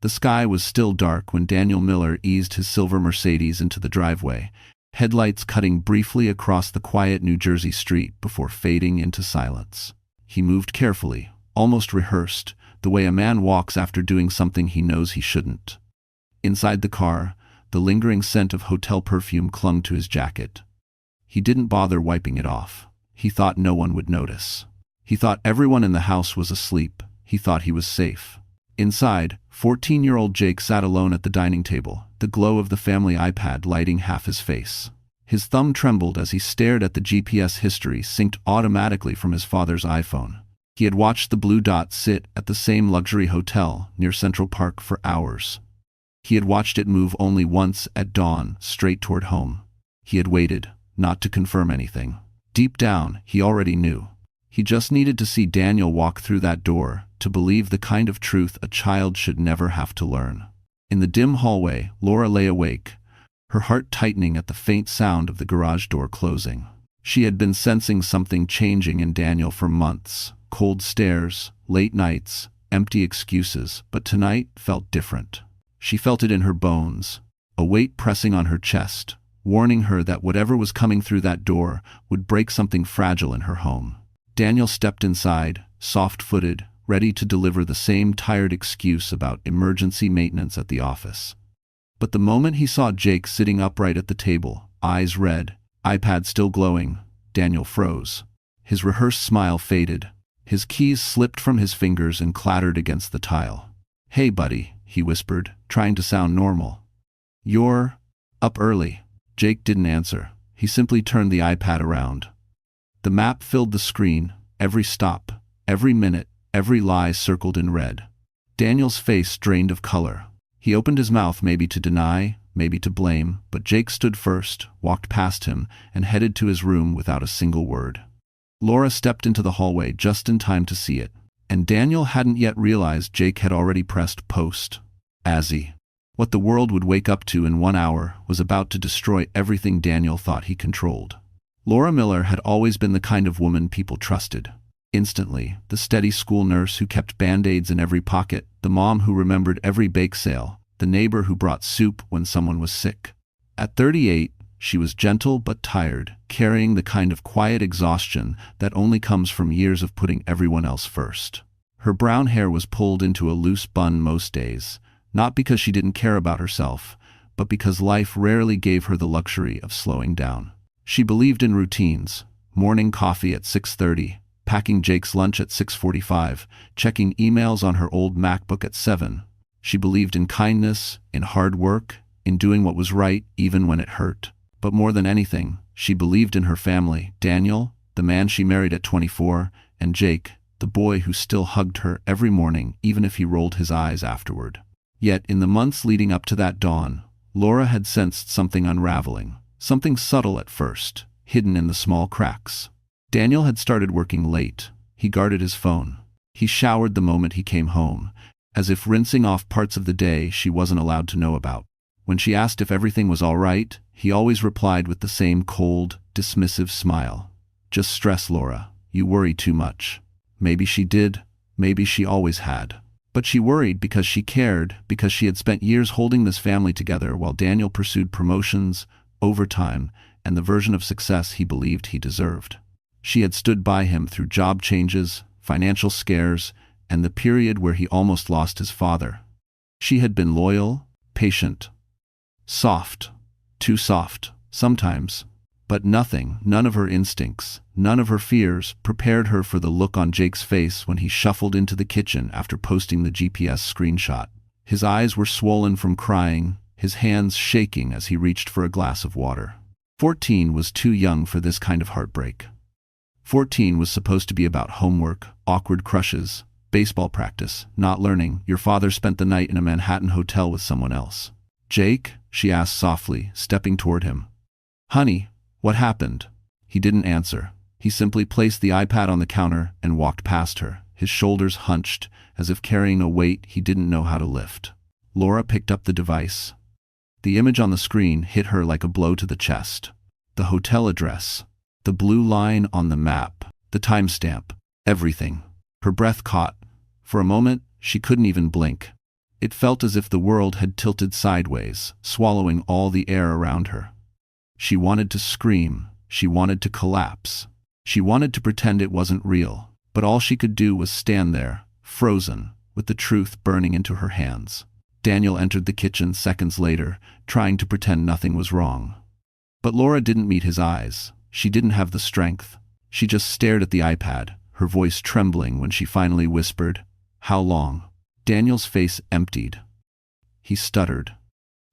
The sky was still dark when Daniel Miller eased his silver Mercedes into the driveway, headlights cutting briefly across the quiet New Jersey street before fading into silence. He moved carefully, almost rehearsed, the way a man walks after doing something he knows he shouldn't. Inside the car, the lingering scent of hotel perfume clung to his jacket. He didn't bother wiping it off. He thought no one would notice. He thought everyone in the house was asleep. He thought he was safe. Inside, 14-year-old Jake sat alone at the dining table, the glow of the family iPad lighting half his face. His thumb trembled as he stared at the GPS history synced automatically from his father's iPhone. He had watched the blue dot sit at the same luxury hotel near Central Park for hours. He had watched it move only once at dawn, straight toward home. He had waited, not to confirm anything. Deep down, he already knew. He just needed to see Daniel walk through that door to believe the kind of truth a child should never have to learn. In the dim hallway, Laura lay awake, her heart tightening at the faint sound of the garage door closing. She had been sensing something changing in Daniel for months. Cold stares, late nights, empty excuses, but tonight felt different. She felt it in her bones, a weight pressing on her chest, warning her that whatever was coming through that door would break something fragile in her home. Daniel stepped inside, soft-footed, ready to deliver the same tired excuse about emergency maintenance at the office. But the moment he saw Jake sitting upright at the table, eyes red, iPad still glowing, Daniel froze. His rehearsed smile faded. His keys slipped from his fingers and clattered against the tile. "Hey, buddy," he whispered, trying to sound normal. "You're up early." Jake didn't answer. He simply turned the iPad around. The map filled the screen, every stop, every minute, every lie circled in red. Daniel's face drained of color. He opened his mouth, maybe to deny, maybe to blame, but Jake stood first, walked past him, and headed to his room without a single word. Laura stepped into the hallway just in time to see it, and Daniel hadn't yet realized Jake had already pressed post. Azzy. What the world would wake up to in 1 hour was about to destroy everything Daniel thought he controlled. Laura Miller had always been the kind of woman people trusted. Instantly, the steady school nurse who kept Band-Aids in every pocket, the mom who remembered every bake sale, the neighbor who brought soup when someone was sick. At 38, she was gentle but tired, carrying the kind of quiet exhaustion that only comes from years of putting everyone else first. Her brown hair was pulled into a loose bun most days, not because she didn't care about herself, but because life rarely gave her the luxury of slowing down. She believed in routines: morning coffee at 6:30, packing Jake's lunch at 6:45, checking emails on her old MacBook at 7. She believed in kindness, in hard work, in doing what was right even when it hurt. But more than anything, she believed in her family: Daniel, the man she married at 24, and Jake, the boy who still hugged her every morning even if he rolled his eyes afterward. Yet in the months leading up to that dawn, Laura had sensed something unraveling. Something subtle at first, hidden in the small cracks. Daniel had started working late. He guarded his phone. He showered the moment he came home, as if rinsing off parts of the day she wasn't allowed to know about. When she asked if everything was all right, he always replied with the same cold, dismissive smile. "Just stress, Laura. You worry too much." Maybe she did. Maybe she always had. But she worried because she cared, because she had spent years holding this family together while Daniel pursued promotions, overtime, and the version of success he believed he deserved. She had stood by him through job changes, financial scares, and the period where he almost lost his father. She had been loyal, patient, soft, too soft, sometimes, but none of her instincts, none of her fears prepared her for the look on Jake's face when he shuffled into the kitchen after posting the GPS screenshot. His eyes were swollen from crying, his hands shaking as he reached for a glass of water. 14 was too young for this kind of heartbreak. 14 was supposed to be about homework, awkward crushes, baseball practice, not learning. Your father spent the night in a Manhattan hotel with someone else. "Jake?" she asked softly, stepping toward him. "Honey, what happened?" He didn't answer. He simply placed the iPad on the counter and walked past her, his shoulders hunched, as if carrying a weight he didn't know how to lift. Laura picked up the device. The image on the screen hit her like a blow to the chest. The hotel address, the blue line on the map, the timestamp, everything. Her breath caught. For a moment, she couldn't even blink. It felt as if the world had tilted sideways, swallowing all the air around her. She wanted to scream. She wanted to collapse. She wanted to pretend it wasn't real, but all she could do was stand there, frozen, with the truth burning into her hands. Daniel entered the kitchen seconds later, trying to pretend nothing was wrong. But Laura didn't meet his eyes. She didn't have the strength. She just stared at the iPad, her voice trembling when she finally whispered, "How long?" Daniel's face emptied. He stuttered.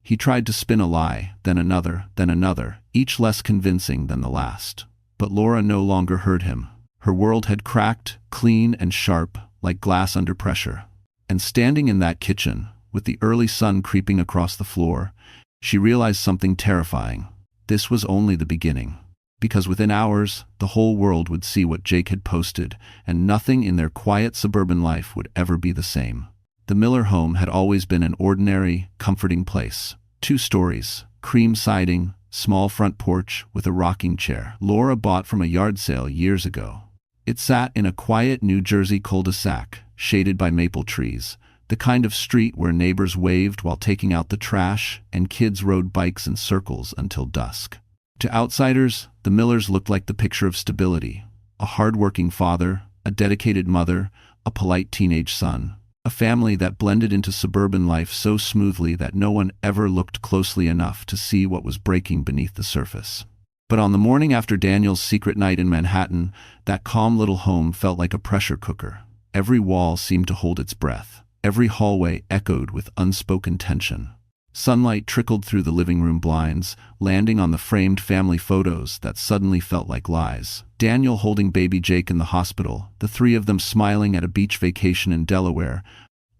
He tried to spin a lie, then another, each less convincing than the last. But Laura no longer heard him. Her world had cracked, clean and sharp, like glass under pressure. And standing in that kitchen, with the early sun creeping across the floor, she realized something terrifying. This was only the beginning. Because within hours, the whole world would see what Jake had posted, and nothing in their quiet suburban life would ever be the same. The Miller home had always been an ordinary, comforting place. 2 stories, cream siding, small front porch with a rocking chair Laura bought from a yard sale years ago. It sat in a quiet New Jersey cul-de-sac, shaded by maple trees, the kind of street where neighbors waved while taking out the trash and kids rode bikes in circles until dusk. To outsiders, the Millers looked like the picture of stability: a hard-working father, a dedicated mother, a polite teenage son, a family that blended into suburban life so smoothly that no one ever looked closely enough to see what was breaking beneath the surface. But on the morning after Daniel's secret night in Manhattan, that calm little home felt like a pressure cooker. Every wall seemed to hold its breath. Every hallway echoed with unspoken tension. Sunlight trickled through the living room blinds, landing on the framed family photos that suddenly felt like lies. Daniel holding baby Jake in the hospital, the 3 of them smiling at a beach vacation in Delaware,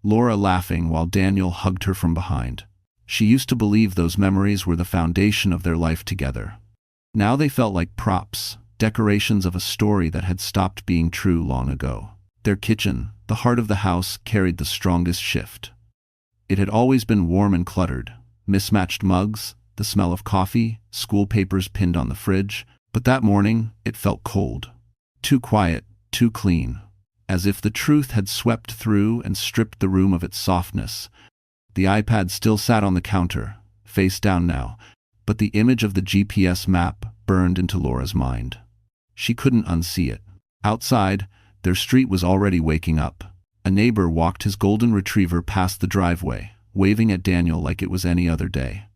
Laura laughing while Daniel hugged her from behind. She used to believe those memories were the foundation of their life together. Now they felt like props, decorations of a story that had stopped being true long ago. Their kitchen, the heart of the house, carried the strongest shift. It had always been warm and cluttered, mismatched mugs, the smell of coffee, school papers pinned on the fridge, but that morning it felt cold. Too quiet, too clean, as if the truth had swept through and stripped the room of its softness. The iPad still sat on the counter, face down now, but the image of the GPS map burned into Laura's mind. She couldn't unsee it. Outside, their street was already waking up. A neighbor walked his golden retriever past the driveway, waving at Daniel like it was any other day.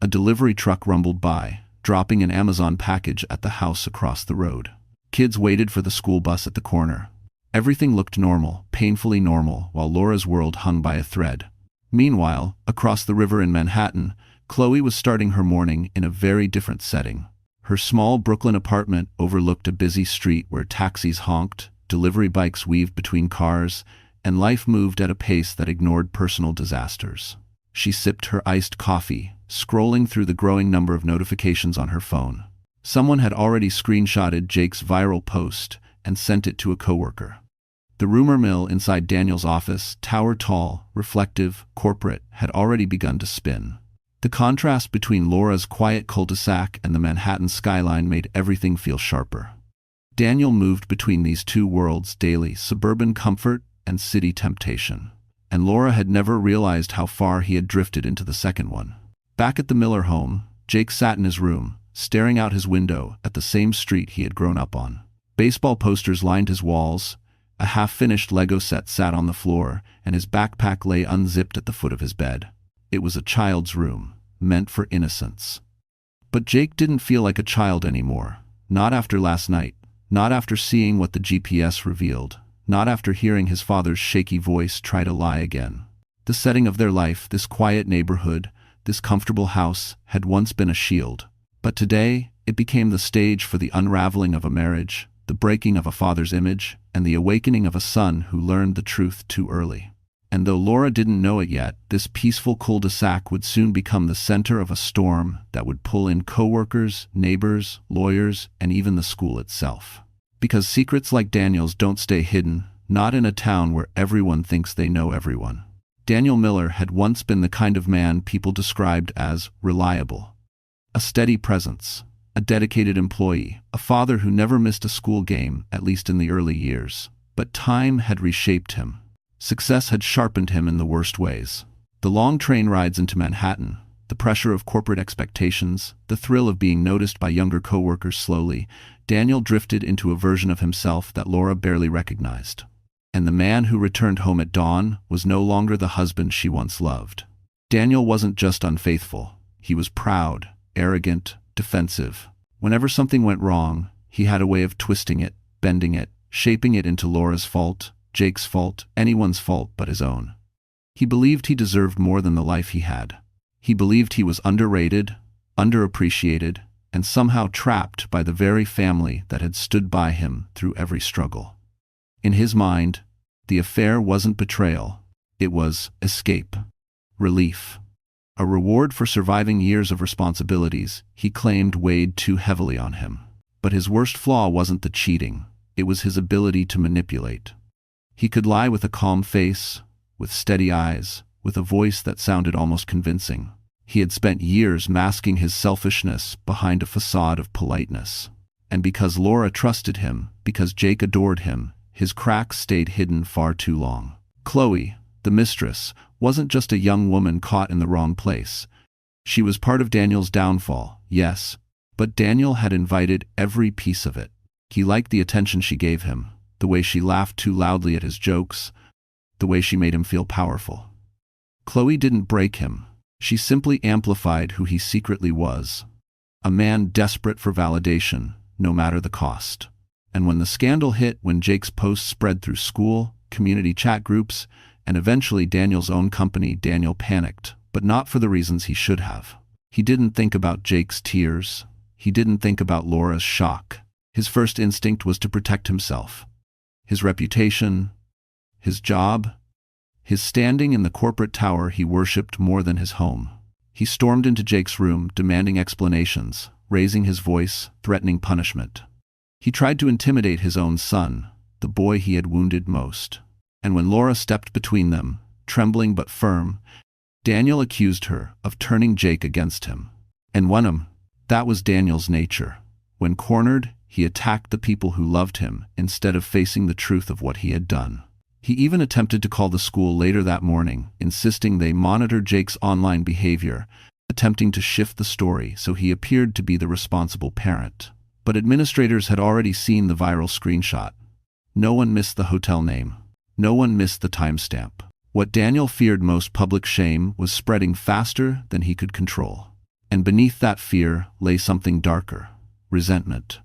A delivery truck rumbled by, dropping an Amazon package at the house across the road. Kids waited for the school bus at the corner. Everything looked normal, painfully normal, while Laura's world hung by a thread. Meanwhile, across the river in Manhattan, Chloe was starting her morning in a very different setting. Her small Brooklyn apartment overlooked a busy street where taxis honked, delivery bikes weaved between cars, and life moved at a pace that ignored personal disasters. She sipped her iced coffee, scrolling through the growing number of notifications on her phone. Someone had already screenshotted Jake's viral post and sent it to a coworker. The rumor mill inside Daniel's office, tower tall, reflective, corporate, had already begun to spin. The contrast between Laura's quiet cul-de-sac and the Manhattan skyline made everything feel sharper. Daniel moved between these 2 worlds daily, suburban comfort and city temptation. And Laura had never realized how far he had drifted into the second one. Back at the Miller home, Jake sat in his room, staring out his window at the same street he had grown up on. Baseball posters lined his walls, a half-finished Lego set sat on the floor, and his backpack lay unzipped at the foot of his bed. It was a child's room, meant for innocence. But Jake didn't feel like a child anymore. Not after last night. Not after seeing what the GPS revealed. Not after hearing his father's shaky voice try to lie again. The setting of their life, this quiet neighborhood, this comfortable house, had once been a shield. But today, it became the stage for the unraveling of a marriage, the breaking of a father's image, and the awakening of a son who learned the truth too early. And though Laura didn't know it yet, this peaceful cul-de-sac would soon become the center of a storm that would pull in coworkers, neighbors, lawyers, and even the school itself. Because secrets like Daniel's don't stay hidden, not in a town where everyone thinks they know everyone. Daniel Miller had once been the kind of man people described as reliable. A steady presence, a dedicated employee, a father who never missed a school game, at least in the early years. But time had reshaped him. Success had sharpened him in the worst ways. The long train rides into Manhattan, the pressure of corporate expectations, the thrill of being noticed by younger coworkers. Slowly, Daniel drifted into a version of himself that Laura barely recognized. And the man who returned home at dawn was no longer the husband she once loved. Daniel wasn't just unfaithful. He was proud, arrogant, defensive. Whenever something went wrong, he had a way of twisting it, bending it, shaping it into Laura's fault, Jake's fault, anyone's fault but his own. He believed he deserved more than the life he had. He believed he was underrated, underappreciated, and somehow trapped by the very family that had stood by him through every struggle. In his mind, the affair wasn't betrayal. It was escape, relief, a reward for surviving years of responsibilities he claimed weighed too heavily on him. But his worst flaw wasn't the cheating. It was his ability to manipulate. He could lie with a calm face, with steady eyes, with a voice that sounded almost convincing. He had spent years masking his selfishness behind a facade of politeness. And because Laura trusted him, because Jake adored him, his cracks stayed hidden far too long. Chloe, the mistress, wasn't just a young woman caught in the wrong place. She was part of Daniel's downfall, yes, but Daniel had invited every piece of it. He liked the attention she gave him, the way she laughed too loudly at his jokes, the way she made him feel powerful. Chloe didn't break him. She simply amplified who he secretly was. A man desperate for validation, no matter the cost. And when the scandal hit, when Jake's posts spread through school, community chat groups, and eventually Daniel's own company, Daniel panicked, but not for the reasons he should have. He didn't think about Jake's tears. He didn't think about Laura's shock. His first instinct was to protect himself. His reputation, his job, his standing in the corporate tower he worshipped more than his home. He stormed into Jake's room, demanding explanations, raising his voice, threatening punishment. He tried to intimidate his own son, the boy he had wounded most. And when Laura stepped between them, trembling but firm, Daniel accused her of turning Jake against him. And won him. That was Daniel's nature. When cornered, he attacked the people who loved him instead of facing the truth of what he had done. He even attempted to call the school later that morning, insisting they monitor Jake's online behavior, attempting to shift the story so he appeared to be the responsible parent. But administrators had already seen the viral screenshot. No one missed the hotel name. No one missed the timestamp. What Daniel feared most, public shame, was spreading faster than he could control. And beneath that fear lay something darker: resentment.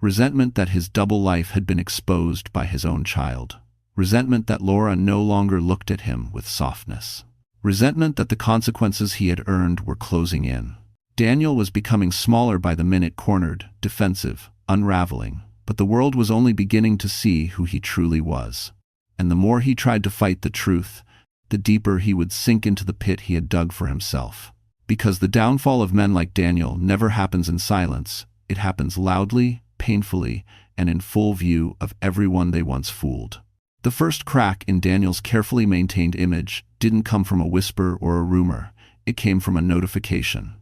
Resentment that his double life had been exposed by his own child. Resentment that Laura no longer looked at him with softness. Resentment that the consequences he had earned were closing in. Daniel was becoming smaller by the minute, cornered, defensive, unraveling, but the world was only beginning to see who he truly was. And the more he tried to fight the truth, the deeper he would sink into the pit he had dug for himself. Because the downfall of men like Daniel never happens in silence, it happens loudly, painfully, and in full view of everyone they once fooled. The first crack in Daniel's carefully maintained image didn't come from a whisper or a rumor. It came from a notification.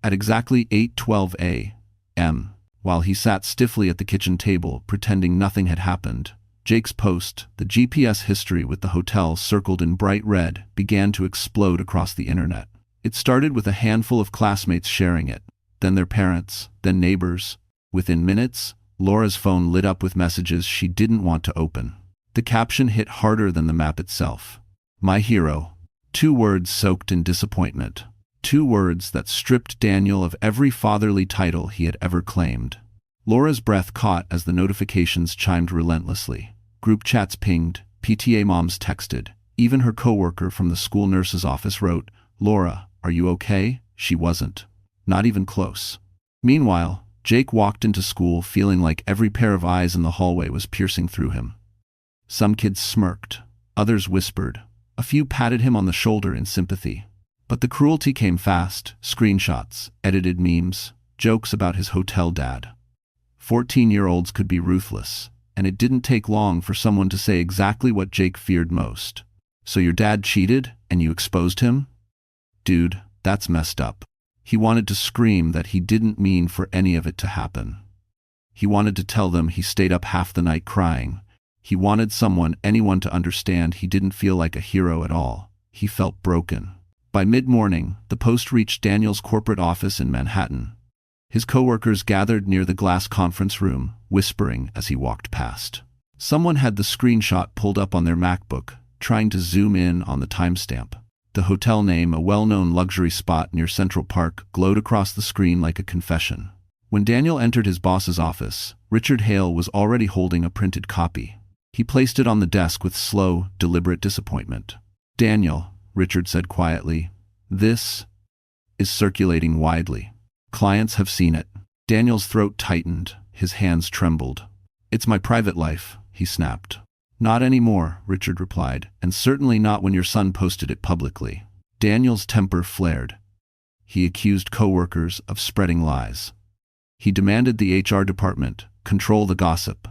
At exactly 8:12 a.m., while he sat stiffly at the kitchen table pretending nothing had happened, Jake's post, the GPS history with the hotel circled in bright red, began to explode across the internet. It started with a handful of classmates sharing it, then their parents, then neighbors. Within minutes, Laura's phone lit up with messages she didn't want to open. The caption hit harder than the map itself. "My hero." 2 words soaked in disappointment. 2 words that stripped Daniel of every fatherly title he had ever claimed. Laura's breath caught as the notifications chimed relentlessly. Group chats pinged, PTA moms texted. Even her coworker from the school nurse's office wrote, "Laura, are you okay?" She wasn't. Not even close. Meanwhile, Jake walked into school feeling like every pair of eyes in the hallway was piercing through him. Some kids smirked. Others whispered. A few patted him on the shoulder in sympathy. But the cruelty came fast: screenshots, edited memes, jokes about his hotel dad. 14-year-olds could be ruthless, and it didn't take long for someone to say exactly what Jake feared most. "So your dad cheated, and you exposed him?" Dude, that's messed up. He wanted to scream that he didn't mean for any of it to happen. He wanted to tell them he stayed up half the night crying. He wanted anyone to understand he didn't feel like a hero at all. He felt broken. By mid-morning, the Post reached Daniel's corporate office in Manhattan. His coworkers gathered near the glass conference room, whispering as he walked past. Someone had the screenshot pulled up on their MacBook, trying to zoom in on the timestamp. The hotel name, a well-known luxury spot near Central Park, glowed across the screen like a confession. When Daniel entered his boss's office, Richard Hale was already holding a printed copy. He placed it on the desk with slow, deliberate disappointment. "Daniel," Richard said quietly, "this is circulating widely. Clients have seen it." Daniel's throat tightened, his hands trembled. "It's my private life," he snapped. "Not anymore," Richard replied, "and certainly not when your son posted it publicly." Daniel's temper flared. He accused coworkers of spreading lies. He demanded the HR department control the gossip.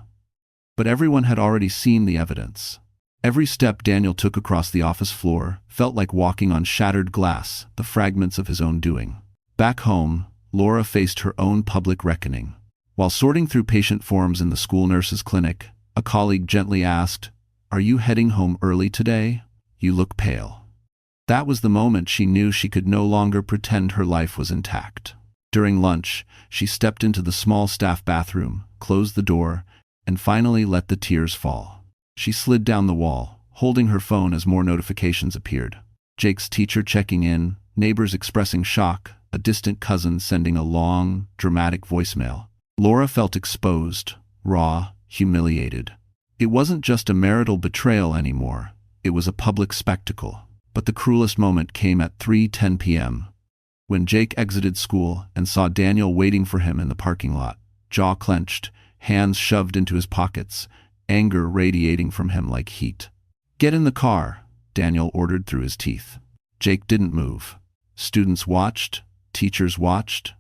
But everyone had already seen the evidence. Every step Daniel took across the office floor felt like walking on shattered glass, the fragments of his own doing. Back home, Laura faced her own public reckoning. While sorting through patient forms in the school nurse's clinic, a colleague gently asked, "Are you heading home early today? You look pale." That was the moment she knew she could no longer pretend her life was intact. During lunch, she stepped into the small staff bathroom, closed the door, and finally let the tears fall. She slid down the wall, holding her phone as more notifications appeared. Jake's teacher checking in, neighbors expressing shock, a distant cousin sending a long, dramatic voicemail. Laura felt exposed, raw, humiliated. It wasn't just a marital betrayal anymore, it was a public spectacle. But the cruelest moment came at 3:10 p.m. when Jake exited school and saw Daniel waiting for him in the parking lot, jaw clenched, hands shoved into his pockets, anger radiating from him like heat. "Get in the car," Daniel ordered through his teeth. Jake didn't move. Students watched, teachers watched.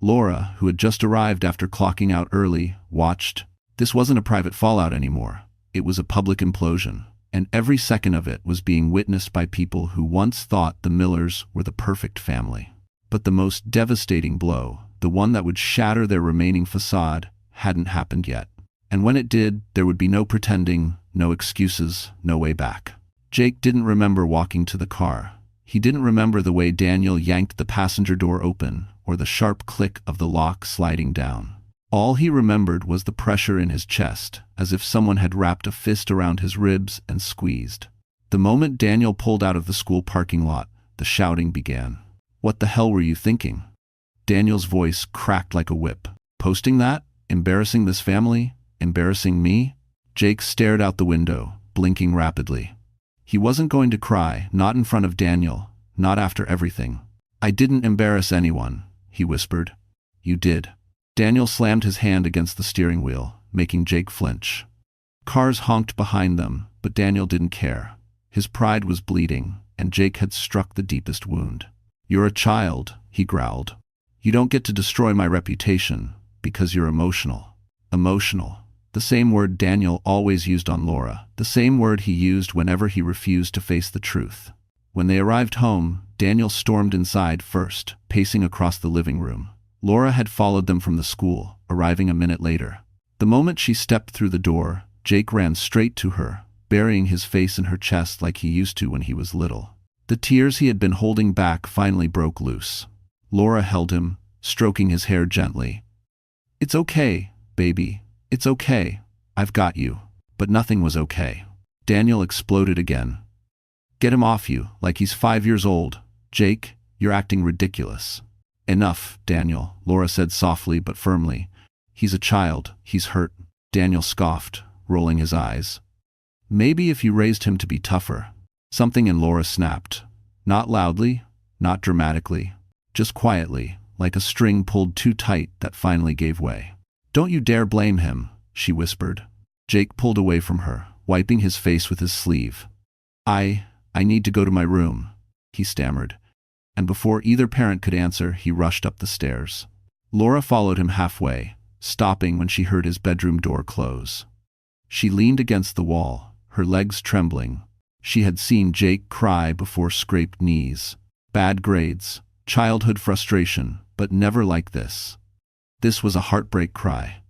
Laura, who had just arrived after clocking out early, watched. This wasn't a private fallout anymore. It was a public implosion, and every second of it was being witnessed by people who once thought the Millers were the perfect family. But the most devastating blow, the one that would shatter their remaining facade, hadn't happened yet. And when it did, there would be no pretending, no excuses, no way back. Jake didn't remember walking to the car. He didn't remember the way Daniel yanked the passenger door open, or the sharp click of the lock sliding down. All he remembered was the pressure in his chest, as if someone had wrapped a fist around his ribs and squeezed. The moment Daniel pulled out of the school parking lot, the shouting began. "What the hell were you thinking?" Daniel's voice cracked like a whip. "Posting that? Embarrassing this family? Embarrassing me?" Jake stared out the window, blinking rapidly. He wasn't going to cry, not in front of Daniel, not after everything. "I didn't embarrass anyone," he whispered. "You did." Daniel slammed his hand against the steering wheel, making Jake flinch. Cars honked behind them, but Daniel didn't care. His pride was bleeding, and Jake had struck the deepest wound. "You're a child," he growled. "You don't get to destroy my reputation, because you're emotional." Emotional. The same word Daniel always used on Laura, the same word he used whenever he refused to face the truth. When they arrived home, Daniel stormed inside first, pacing across the living room. Laura had followed them from the school, arriving a minute later. The moment she stepped through the door, Jake ran straight to her, burying his face in her chest like he used to when he was little. The tears he had been holding back finally broke loose. Laura held him, stroking his hair gently. "It's okay, baby. It's okay. I've got you." But nothing was okay. Daniel exploded again. "Get him off you, like he's 5 years old. Jake, you're acting ridiculous." "Enough, Daniel," Laura said softly but firmly. "He's a child. He's hurt." Daniel scoffed, rolling his eyes. "Maybe if you raised him to be tougher." Something in Laura snapped. Not loudly, not dramatically, just quietly, like a string pulled too tight that finally gave way. "Don't you dare blame him," she whispered. Jake pulled away from her, wiping his face with his sleeve. I need to go to my room," he stammered. And before either parent could answer, he rushed up the stairs. Laura followed him halfway, stopping when she heard his bedroom door close. She leaned against the wall, her legs trembling. She had seen Jake cry before scraped knees. Bad grades, childhood frustration, but never like this. This was a heartbreak cry.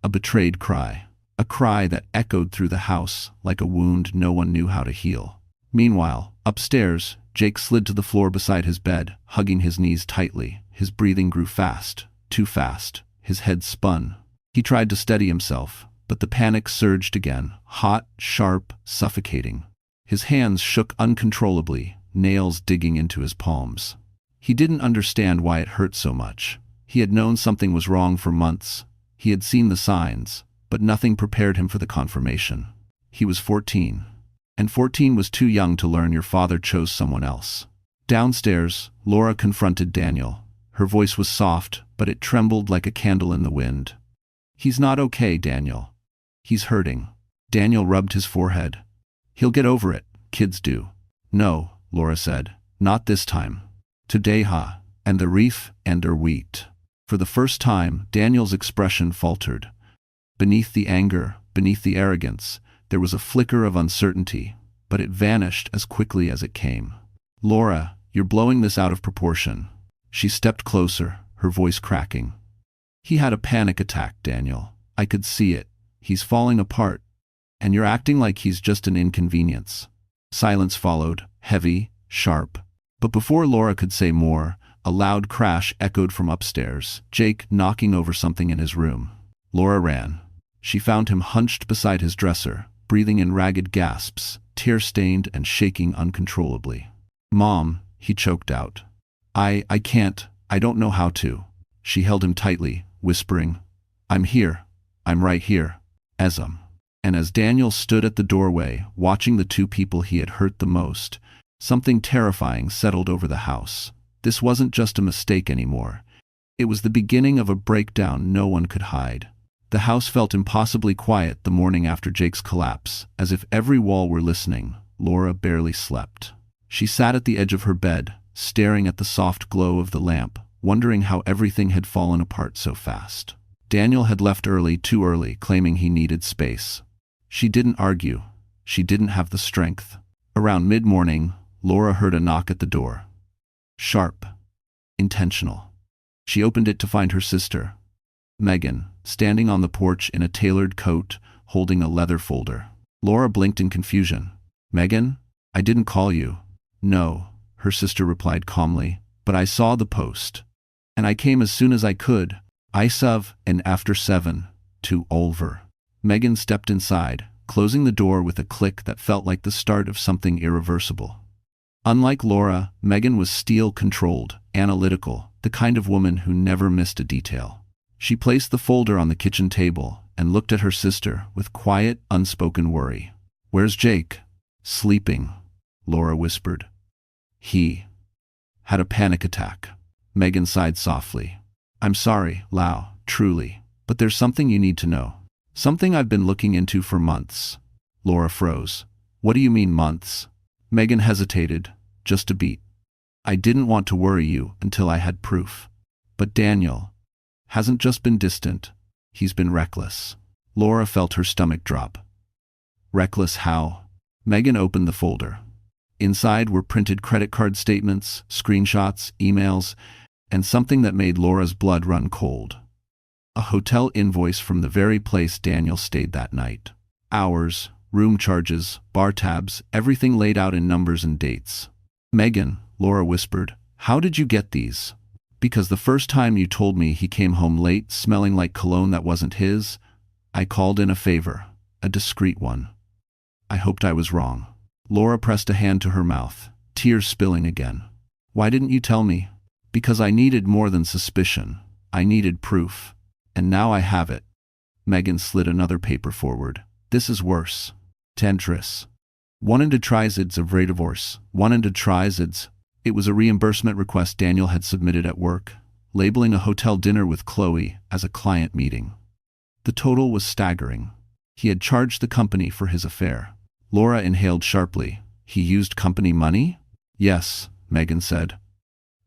A betrayed cry. A cry that echoed through the house like a wound no one knew how to heal. Meanwhile, upstairs, Jake slid to the floor beside his bed, hugging his knees tightly. His breathing grew fast, too fast. His head spun. He tried to steady himself, but the panic surged again, hot, sharp, suffocating. His hands shook uncontrollably, nails digging into his palms. He didn't understand why it hurt so much. He had known something was wrong for months. He had seen the signs, but nothing prepared him for the confirmation. He was 14. And 14 was too young to learn your father chose someone else. Downstairs, Laura confronted Daniel. Her voice was soft, but it trembled like a candle in the wind. "He's not okay, Daniel. He's hurting." Daniel rubbed his forehead. "He'll get over it, kids do." "No," Laura said, "not this time. Today, and the reef and der wheat." For the first time, Daniel's expression faltered. Beneath the anger, beneath the arrogance, there was a flicker of uncertainty, but it vanished as quickly as it came. "Laura, you're blowing this out of proportion." She stepped closer, her voice cracking. "He had a panic attack, Daniel. I could see it. He's falling apart. And you're acting like he's just an inconvenience." Silence followed, heavy, sharp. But before Laura could say more, a loud crash echoed from upstairs, Jake knocking over something in his room. Laura ran. She found him hunched beside his dresser, breathing in ragged gasps, tear-stained and shaking uncontrollably. "Mom," he choked out. I can't, I don't know how to." She held him tightly, whispering, "I'm here. I'm right here." And as Daniel stood at the doorway, watching the two people he had hurt the most, something terrifying settled over the house. This wasn't just a mistake anymore. It was the beginning of a breakdown no one could hide. The house felt impossibly quiet the morning after Jake's collapse, as if every wall were listening. Laura barely slept. She sat at the edge of her bed, staring at the soft glow of the lamp, wondering how everything had fallen apart so fast. Daniel had left early, too early, claiming he needed space. She didn't argue. She didn't have the strength. Around mid-morning, Laura heard a knock at the door. Sharp. Intentional. She opened it to find her sister, Megan, standing on the porch in a tailored coat, holding a leather folder. Laura blinked in confusion. "Megan? I didn't call you." "No," her sister replied calmly, "but I saw the post. And I came as soon as I could. I sav, and after 7, to Olver." Megan stepped inside, closing the door with a click that felt like the start of something irreversible. Unlike Laura, Megan was steel-controlled, analytical, the kind of woman who never missed a detail. She placed the folder on the kitchen table and looked at her sister with quiet, unspoken worry. "Where's Jake?" "Sleeping," Laura whispered. "He had a panic attack." Megan sighed softly. "I'm sorry, Lau, truly, but there's something you need to know. Something I've been looking into for months." Laura froze. "What do you mean months?" Megan hesitated, just a beat. "I didn't want to worry you until I had proof. But Daniel hasn't just been distant, he's been reckless." Laura felt her stomach drop. "Reckless how?" Megan opened the folder. Inside were printed credit card statements, screenshots, emails, and something that made Laura's blood run cold. A hotel invoice from the very place Daniel stayed that night. Hours, room charges, bar tabs, everything laid out in numbers and dates. "Megan," Laura whispered, "how did you get these?" "Because the first time you told me he came home late, smelling like cologne that wasn't his, I called in a favor, a discreet one. I hoped I was wrong." Laura pressed a hand to her mouth, tears spilling again. "Why didn't you tell me?" "Because I needed more than suspicion. I needed proof. And now I have it." Megan slid another paper forward. "This is worse. Tentris. 100 of rate divorce. 100. It was a reimbursement request Daniel had submitted at work, labeling a hotel dinner with Chloe as a client meeting. The total was staggering. He had charged the company for his affair. Laura inhaled sharply. "He used company money?" "Yes," Megan said.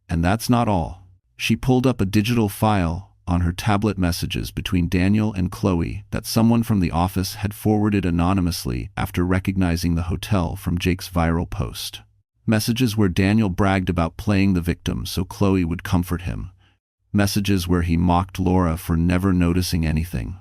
"And that's not all." She pulled up a digital file on her tablet, messages between Daniel and Chloe that someone from the office had forwarded anonymously after recognizing the hotel from Jake's viral post. Messages where Daniel bragged about playing the victim so Chloe would comfort him. Messages where he mocked Laura for never noticing anything.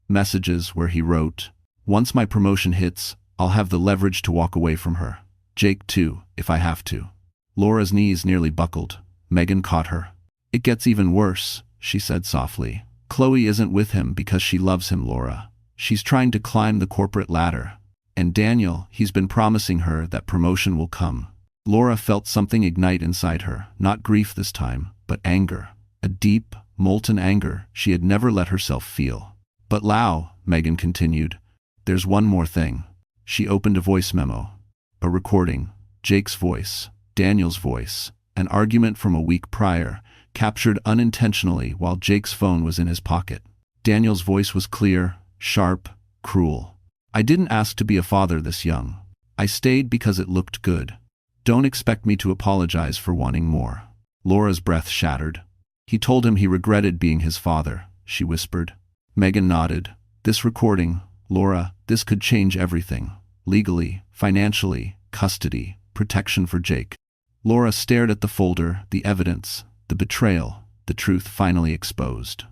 Messages where he wrote, "Once my promotion hits, I'll have the leverage to walk away from her. Jake too, if I have to. Laura's knees nearly buckled. Megan caught her. It gets even worse, she said softly. Chloe isn't with him because she loves him, Laura. She's trying to climb the corporate ladder. And Daniel, he's been promising her that promotion will come. Laura felt something ignite inside her, not grief this time, but anger. A deep, molten anger she had never let herself feel. But Lau, Megan continued, there's one more thing. She opened a voice memo. A recording. Jake's voice. Daniel's voice. An argument from a week prior, captured unintentionally while Jake's phone was in his pocket. Daniel's voice was clear, sharp, cruel. I didn't ask to be a father this young. I stayed because it looked good. Don't expect me to apologize for wanting more. Laura's breath shattered. He told him he regretted being his father, she whispered. Megan nodded. This recording, Laura, this could change everything. Legally, financially, custody, protection for Jake. Laura stared at the folder, the evidence, the betrayal, the truth finally exposed.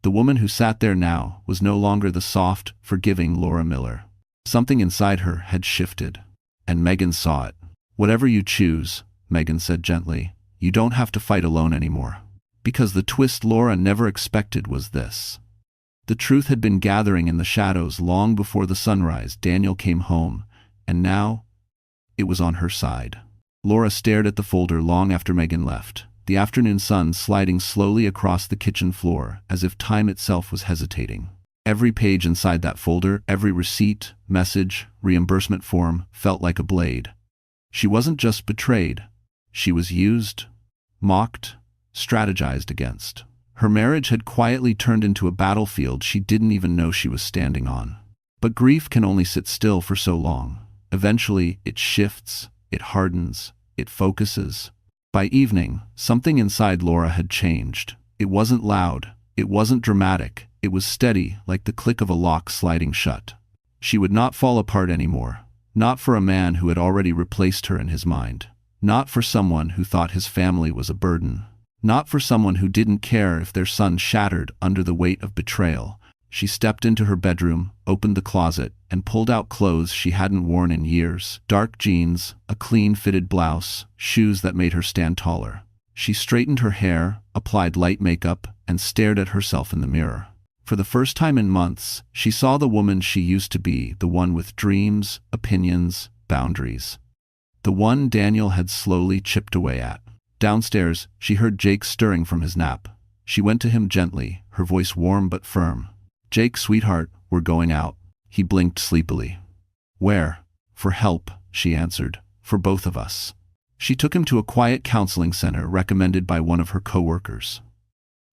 The woman who sat there now was no longer the soft, forgiving Laura Miller. Something inside her had shifted. And Megan saw it. Whatever you choose, Megan said gently, you don't have to fight alone anymore. Because the twist Laura never expected was this. The truth had been gathering in the shadows long before the sunrise. Daniel came home, and now it was on her side. Laura stared at the folder long after Megan left, the afternoon sun sliding slowly across the kitchen floor as if time itself was hesitating. Every page inside that folder, every receipt, message, reimbursement form, felt like a blade. She wasn't just betrayed. She was used, mocked, strategized against. Her marriage had quietly turned into a battlefield she didn't even know she was standing on. But grief can only sit still for so long. Eventually, it shifts, it hardens, it focuses. By evening, something inside Laura had changed. It wasn't loud, it wasn't dramatic, it was steady, like the click of a lock sliding shut. She would not fall apart anymore. Not for a man who had already replaced her in his mind. Not for someone who thought his family was a burden. Not for someone who didn't care if their son shattered under the weight of betrayal. She stepped into her bedroom, opened the closet, and pulled out clothes she hadn't worn in years. Dark jeans, a clean-fitted blouse, shoes that made her stand taller. She straightened her hair, applied light makeup, and stared at herself in the mirror. For the first time in months, she saw the woman she used to be, the one with dreams, opinions, boundaries. The one Daniel had slowly chipped away at. Downstairs, she heard Jake stirring from his nap. She went to him gently, her voice warm but firm. Jake, sweetheart, we're going out. He blinked sleepily. Where? For help, she answered. For both of us. She took him to a quiet counseling center recommended by one of her co-workers.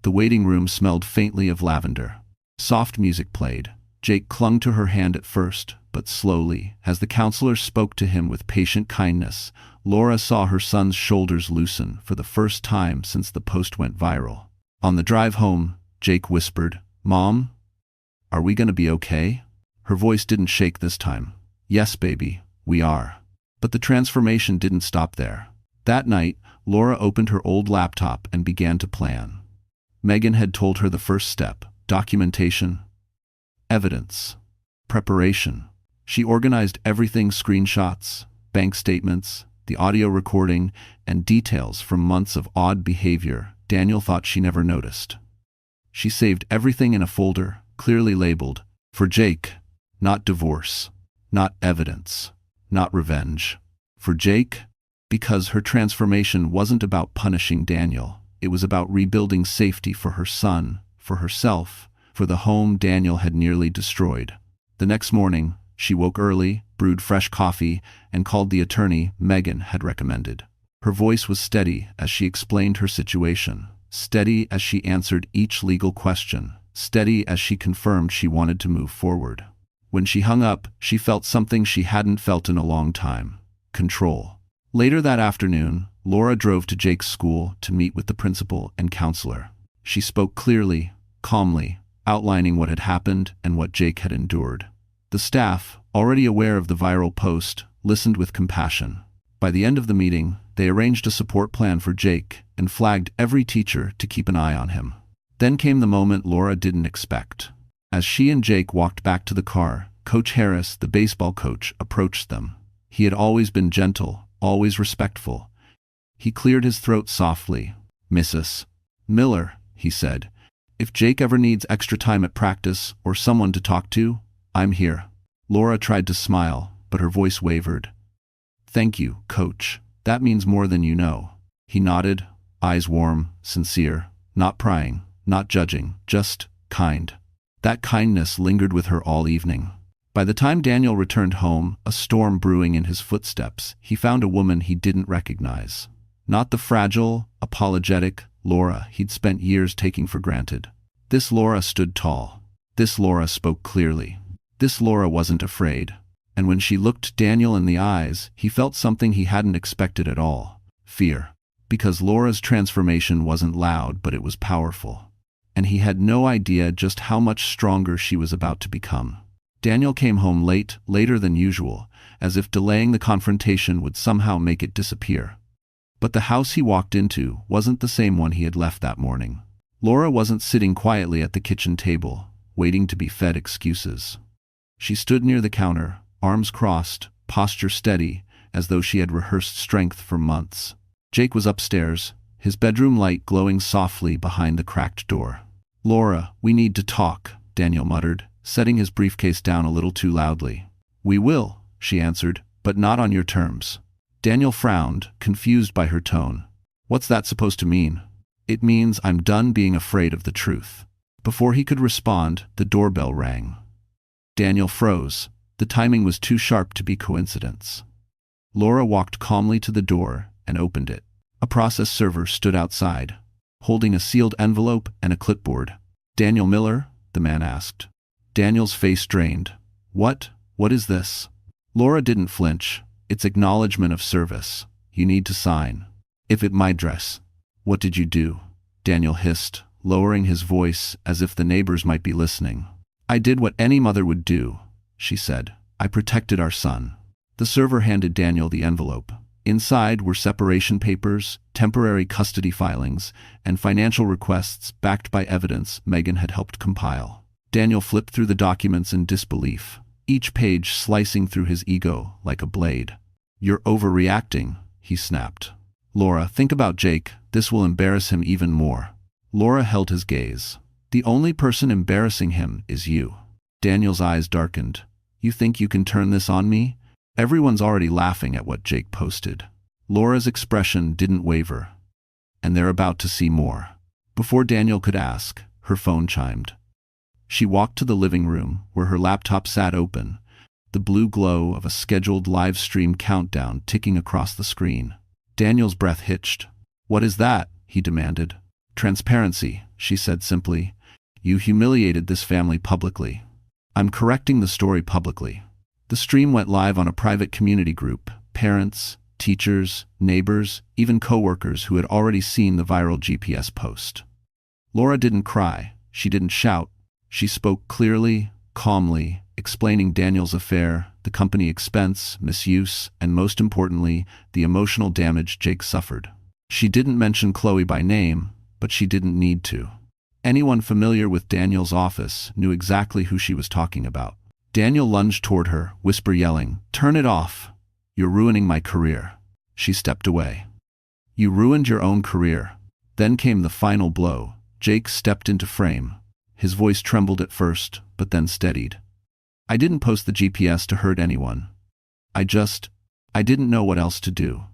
The waiting room smelled faintly of lavender. Soft music played. Jake clung to her hand at first, but slowly, as the counselor spoke to him with patient kindness, Laura saw her son's shoulders loosen for the first time since the post went viral. On the drive home, Jake whispered, "Mom, are we gonna be okay?" Her voice didn't shake this time. "Yes, baby, we are." But the transformation didn't stop there. That night, Laura opened her old laptop and began to plan. Megan had told her the first step: documentation, evidence, preparation. She organized everything: screenshots, bank statements, the audio recording, and details from months of odd behavior Daniel thought she never noticed. She saved everything in a folder, clearly labeled, for Jake, not divorce, not evidence, not revenge. For Jake, because her transformation wasn't about punishing Daniel. It was about rebuilding safety for her son, for herself, for the home Daniel had nearly destroyed. The next morning, she woke early, brewed fresh coffee, and called the attorney Megan had recommended. Her voice was steady as she explained her situation, steady as she answered each legal question, steady as she confirmed she wanted to move forward. When she hung up, she felt something she hadn't felt in a long time: control. Later that afternoon, Laura drove to Jake's school to meet with the principal and counselor. She spoke clearly, calmly, outlining what had happened and what Jake had endured. The staff, already aware of the viral post, listened with compassion. By the end of the meeting, they arranged a support plan for Jake and flagged every teacher to keep an eye on him. Then came the moment Laura didn't expect. As she and Jake walked back to the car, Coach Harris, the baseball coach, approached them. He had always been gentle, always respectful. He cleared his throat softly. "Mrs. Miller," he said, "if Jake ever needs extra time at practice or someone to talk to, I'm here." Laura tried to smile, but her voice wavered. "Thank you, Coach. That means more than you know." He nodded, eyes warm, sincere, not prying, not judging, just kind. That kindness lingered with her all evening. By the time Daniel returned home, a storm brewing in his footsteps, he found a woman he didn't recognize. Not the fragile, apologetic Laura he'd spent years taking for granted. This Laura stood tall. This Laura spoke clearly. This Laura wasn't afraid. And when she looked Daniel in the eyes, he felt something he hadn't expected at all. Fear. Because Laura's transformation wasn't loud, but it was powerful. And he had no idea just how much stronger she was about to become. Daniel came home late, later than usual, as if delaying the confrontation would somehow make it disappear. But the house he walked into wasn't the same one he had left that morning. Laura wasn't sitting quietly at the kitchen table, waiting to be fed excuses. She stood near the counter, arms crossed, posture steady, as though she had rehearsed strength for months. Jake was upstairs, his bedroom light glowing softly behind the cracked door. "Laura, we need to talk," Daniel muttered, setting his briefcase down a little too loudly. "We will," she answered, "but not on your terms." Daniel frowned, confused by her tone. "What's that supposed to mean?" "It means I'm done being afraid of the truth." Before he could respond, the doorbell rang. Daniel froze. The timing was too sharp to be coincidence. Laura walked calmly to the door and opened it. A process server stood outside, holding a sealed envelope and a clipboard. "Daniel Miller?" the man asked. Daniel's face drained. What is this?" Laura didn't flinch. "It's acknowledgement of service. You need to sign." "If it my dress." "What did you do?" Daniel hissed, lowering his voice as if the neighbors might be listening. "I did what any mother would do," she said. "I protected our son." The server handed Daniel the envelope. Inside were separation papers, temporary custody filings, and financial requests backed by evidence Megan had helped compile. Daniel flipped through the documents in disbelief, each page slicing through his ego like a blade. "You're overreacting," he snapped. "Laura, think about Jake. This will embarrass him even more." Laura held his gaze. "The only person embarrassing him is you." Daniel's eyes darkened. "You think you can turn this on me? Everyone's already laughing at what Jake posted." Laura's expression didn't waver. "And they're about to see more." Before Daniel could ask, her phone chimed. She walked to the living room, where her laptop sat open, the blue glow of a scheduled live stream countdown ticking across the screen. Daniel's breath hitched. "What is that?" he demanded. "Transparency," she said simply. "You humiliated this family publicly. I'm correcting the story publicly." The stream went live on a private community group. Parents, teachers, neighbors, even co-workers who had already seen the viral GPS post. Laura didn't cry. She didn't shout. She spoke clearly, calmly, explaining Daniel's affair, the company expense, misuse, and most importantly, the emotional damage Jake suffered. She didn't mention Chloe by name, but she didn't need to. Anyone familiar with Daniel's office knew exactly who she was talking about. Daniel lunged toward her, whisper yelling, "Turn it off! You're ruining my career." She stepped away. "You ruined your own career." Then came the final blow. Jake stepped into frame. His voice trembled at first, but then steadied. "I didn't post the GPS to hurt anyone. I didn't know what else to do.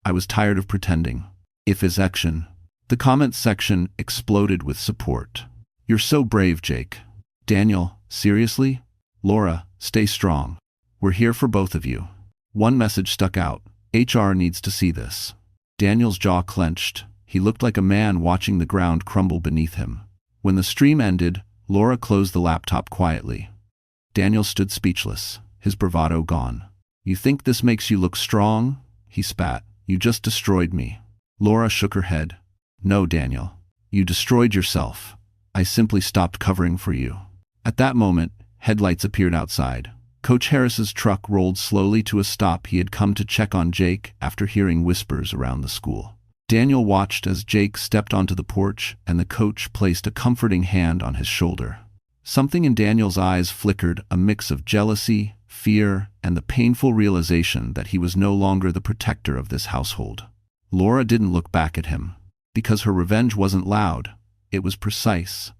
I was tired of pretending." If his action. The comments section exploded with support. "You're so brave, Jake." "Daniel, seriously?" "Laura, stay strong. We're here for both of you." One message stuck out. "HR needs to see this." Daniel's jaw clenched. He looked like a man watching the ground crumble beneath him. When the stream ended, Laura closed the laptop quietly. Daniel stood speechless, his bravado gone. "You think this makes you look strong?" he spat. "You just destroyed me." Laura shook her head. "No, Daniel. You destroyed yourself. I simply stopped covering for you." At that moment, headlights appeared outside. Coach Harris's truck rolled slowly to a stop. He had come to check on Jake after hearing whispers around the school. Daniel watched as Jake stepped onto the porch and the coach placed a comforting hand on his shoulder. Something in Daniel's eyes flickered, a mix of jealousy, fear, and the painful realization that he was no longer the protector of this household. Laura didn't look back at him, because her revenge wasn't loud. It was precise,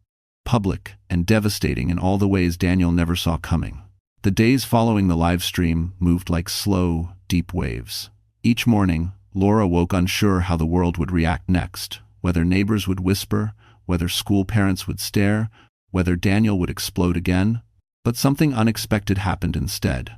public, and devastating in all the ways Daniel never saw coming. The days following the live stream moved like slow, deep waves. Each morning, Laura woke unsure how the world would react next, whether neighbors would whisper, whether school parents would stare, whether Daniel would explode again. But something unexpected happened instead.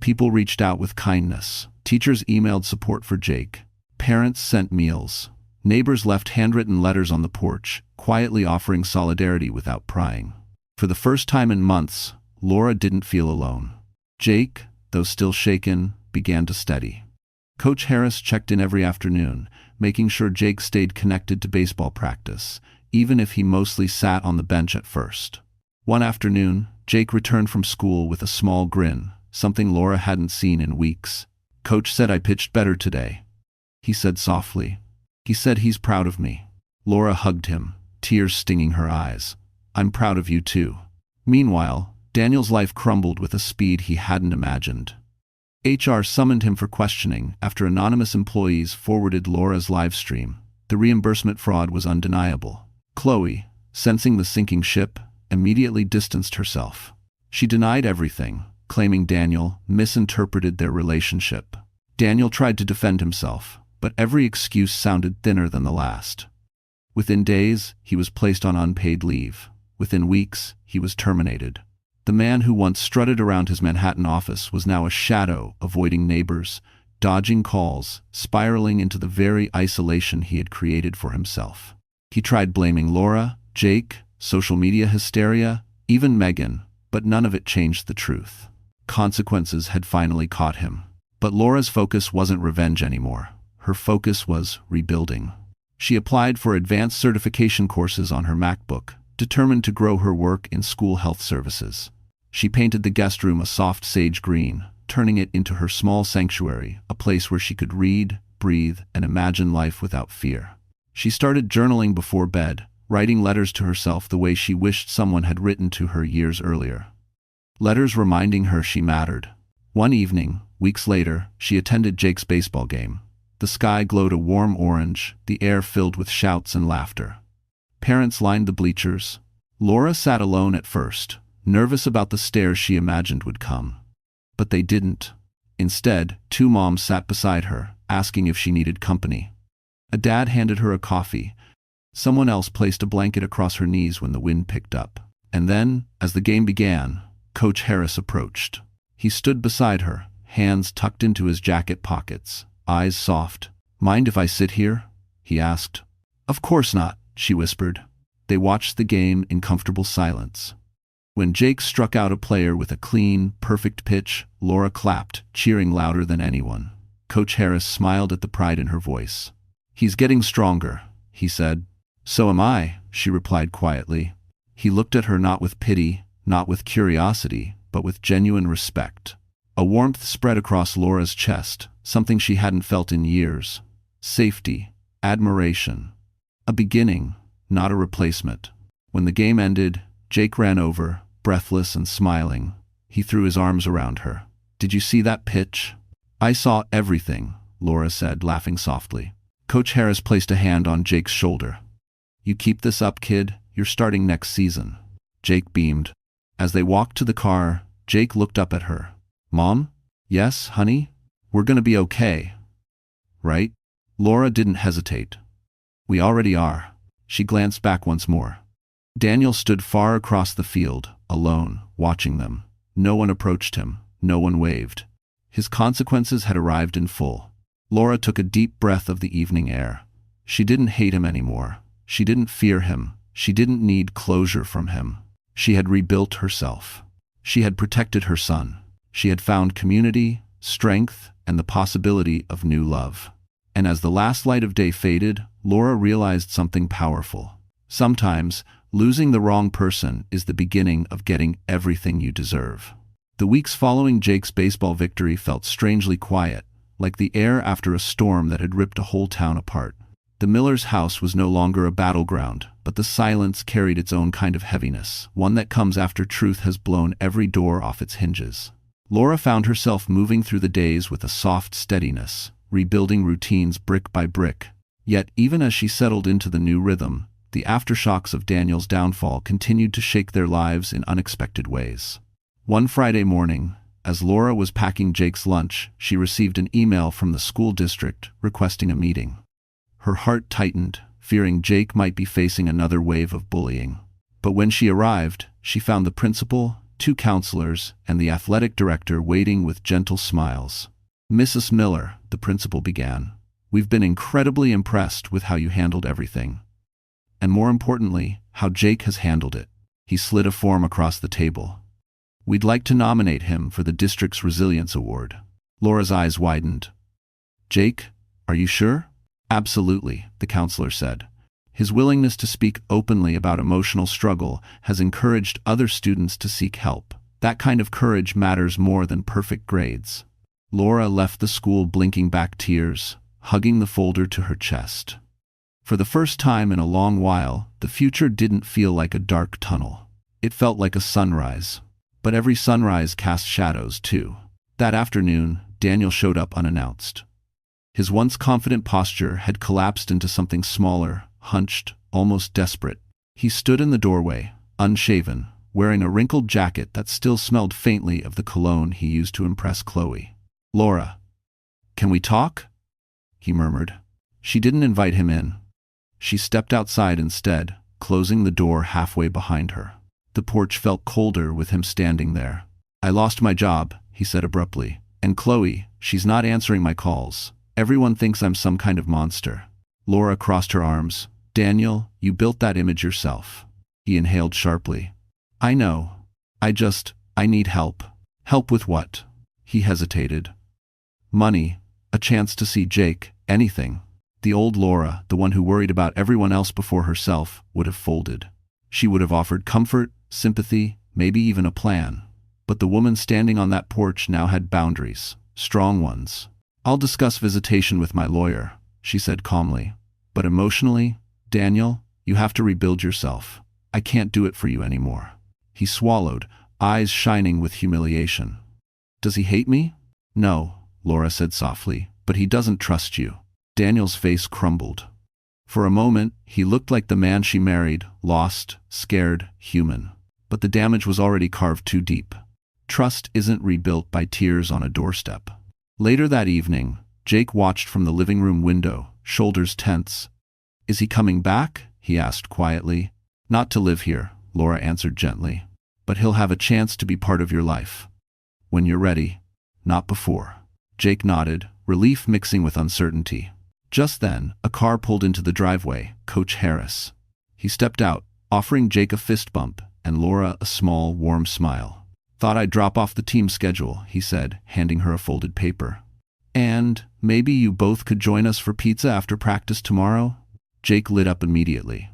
People reached out with kindness. Teachers emailed support for Jake. Parents sent meals. Neighbors left handwritten letters on the porch, quietly offering solidarity without prying. For the first time in months, Laura didn't feel alone. Jake, though still shaken, began to steady. Coach Harris checked in every afternoon, making sure Jake stayed connected to baseball practice, even if he mostly sat on the bench at first. One afternoon, Jake returned from school with a small grin, something Laura hadn't seen in weeks. "Coach said I pitched better today," he said softly. "He said he's proud of me." Laura hugged him, tears stinging her eyes. "I'm proud of you too." Meanwhile, Daniel's life crumbled with a speed he hadn't imagined. HR summoned him for questioning after anonymous employees forwarded Laura's live stream. The reimbursement fraud was undeniable. Chloe, sensing the sinking ship, immediately distanced herself. She denied everything, claiming Daniel misinterpreted their relationship. Daniel tried to defend himself, but every excuse sounded thinner than the last. Within days, he was placed on unpaid leave. Within weeks, he was terminated. The man who once strutted around his Manhattan office was now a shadow, avoiding neighbors, dodging calls, spiraling into the very isolation he had created for himself. He tried blaming Laura, Jake, social media hysteria, even Megan, but none of it changed the truth. Consequences had finally caught him. But Laura's focus wasn't revenge anymore. Her focus was rebuilding. She applied for advanced certification courses on her MacBook, determined to grow her work in school health services. She painted the guest room a soft sage green, turning it into her small sanctuary, a place where she could read, breathe, and imagine life without fear. She started journaling before bed, writing letters to herself the way she wished someone had written to her years earlier. Letters reminding her she mattered. One evening, weeks later, she attended Jake's baseball game. The sky glowed a warm orange, the air filled with shouts and laughter. Parents lined the bleachers. Laura sat alone at first, nervous about the stares she imagined would come. But they didn't. Instead, two moms sat beside her, asking if she needed company. A dad handed her a coffee. Someone else placed a blanket across her knees when the wind picked up. And then, as the game began, Coach Harris approached. He stood beside her, hands tucked into his jacket pockets, eyes soft. "Mind if I sit here?" he asked. "Of course not," she whispered. They watched the game in comfortable silence. When Jake struck out a player with a clean, perfect pitch, Laura clapped, cheering louder than anyone. Coach Harris smiled at the pride in her voice. "He's getting stronger," he said. "So am I," she replied quietly. He looked at her not with pity, not with curiosity, but with genuine respect. A warmth spread across Laura's chest, something she hadn't felt in years. Safety, admiration. A beginning, not a replacement. When the game ended, Jake ran over, breathless and smiling. He threw his arms around her. "Did you see that pitch?" "I saw everything," Laura said, laughing softly. Coach Harris placed a hand on Jake's shoulder. "You keep this up, kid. You're starting next season." Jake beamed. As they walked to the car, Jake looked up at her. "Mom? Yes, honey? We're gonna be okay. Right?" Laura didn't hesitate. "We already are." She glanced back once more. Daniel stood far across the field, alone, watching them. No one approached him. No one waved. His consequences had arrived in full. Laura took a deep breath of the evening air. She didn't hate him anymore. She didn't fear him. She didn't need closure from him. She had rebuilt herself. She had protected her son. She had found community, strength, and the possibility of new love. And as the last light of day faded, Laura realized something powerful. Sometimes, losing the wrong person is the beginning of getting everything you deserve. The weeks following Jake's baseball victory felt strangely quiet, like the air after a storm that had ripped a whole town apart. The Miller's house was no longer a battleground, but the silence carried its own kind of heaviness, one that comes after truth has blown every door off its hinges. Laura found herself moving through the days with a soft steadiness, rebuilding routines brick by brick. Yet, even as she settled into the new rhythm, the aftershocks of Daniel's downfall continued to shake their lives in unexpected ways. One Friday morning, as Laura was packing Jake's lunch, she received an email from the school district requesting a meeting. Her heart tightened, fearing Jake might be facing another wave of bullying. But when she arrived, she found the principal, 2 counselors, and the athletic director waiting with gentle smiles. "Mrs. Miller," the principal began, "we've been incredibly impressed with how you handled everything. And more importantly, how Jake has handled it." He slid a form across the table. "We'd like to nominate him for the district's Resilience Award." Laura's eyes widened. "Jake, are you sure?" "Absolutely," the counselor said. "His willingness to speak openly about emotional struggle has encouraged other students to seek help. That kind of courage matters more than perfect grades." Laura left the school blinking back tears, hugging the folder to her chest. For the first time in a long while, the future didn't feel like a dark tunnel. It felt like a sunrise. But every sunrise casts shadows, too. That afternoon, Daniel showed up unannounced. His once confident posture had collapsed into something smaller, hunched, almost desperate. He stood in the doorway, unshaven, wearing a wrinkled jacket that still smelled faintly of the cologne he used to impress Chloe. "Laura, can we talk?" he murmured. She didn't invite him in. She stepped outside instead, closing the door halfway behind her. The porch felt colder with him standing there. "I lost my job," he said abruptly. "And Chloe, she's not answering my calls. Everyone thinks I'm some kind of monster." Laura crossed her arms. "Daniel, you built that image yourself." He inhaled sharply. "I know. I need help." "Help with what?" He hesitated. "Money, a chance to see Jake, anything." The old Laura, the one who worried about everyone else before herself, would have folded. She would have offered comfort, sympathy, maybe even a plan. But the woman standing on that porch now had boundaries, strong ones. "I'll discuss visitation with my lawyer," she said calmly. "But emotionally, Daniel, you have to rebuild yourself. I can't do it for you anymore." He swallowed, eyes shining with humiliation. "Does he hate me?" "No," Laura said softly, "but he doesn't trust you." Daniel's face crumbled. For a moment, he looked like the man she married, lost, scared, human. But the damage was already carved too deep. Trust isn't rebuilt by tears on a doorstep. Later that evening, Jake watched from the living room window, shoulders tense. "Is he coming back?" he asked quietly. "Not to live here," Laura answered gently. "But he'll have a chance to be part of your life. When you're ready, not before." Jake nodded, relief mixing with uncertainty. Just then, a car pulled into the driveway, Coach Harris. He stepped out, offering Jake a fist bump, and Laura a small, warm smile. "Thought I'd drop off the team schedule," he said, handing her a folded paper. "And maybe you both could join us for pizza after practice tomorrow?" Jake lit up immediately.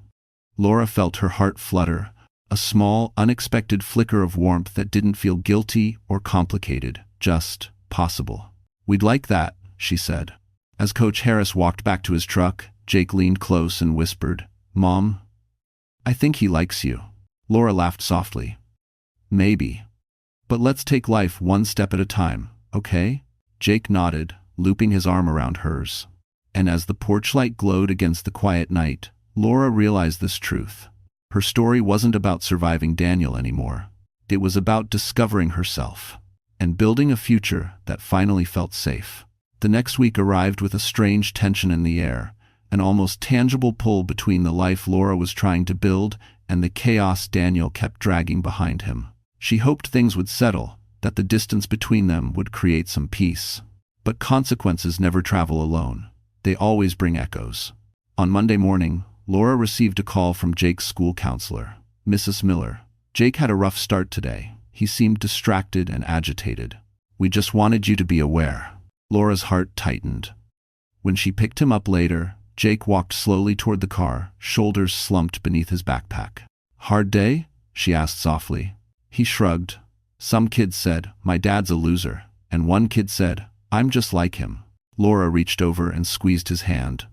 Laura felt her heart flutter, a small, unexpected flicker of warmth that didn't feel guilty or complicated, just possible. "We'd like that," she said. As Coach Harris walked back to his truck, Jake leaned close and whispered, "Mom, I think he likes you." Laura laughed softly. "Maybe. But let's take life one step at a time, okay?" Jake nodded, looping his arm around hers. And as the porch light glowed against the quiet night, Laura realized this truth. Her story wasn't about surviving Daniel anymore. It was about discovering herself and building a future that finally felt safe. The next week arrived with a strange tension in the air, an almost tangible pull between the life Laura was trying to build and the chaos Daniel kept dragging behind him. She hoped things would settle, that the distance between them would create some peace. But consequences never travel alone. They always bring echoes. On Monday morning, Laura received a call from Jake's school counselor, Mrs. Miller. "Jake had a rough start today. He seemed distracted and agitated. We just wanted you to be aware." Laura's heart tightened. When she picked him up later, Jake walked slowly toward the car, shoulders slumped beneath his backpack. "Hard day?" she asked softly. He shrugged. "Some kids said, 'My dad's a loser,' and one kid said, 'I'm just like him.'" Laura reached over and squeezed his hand.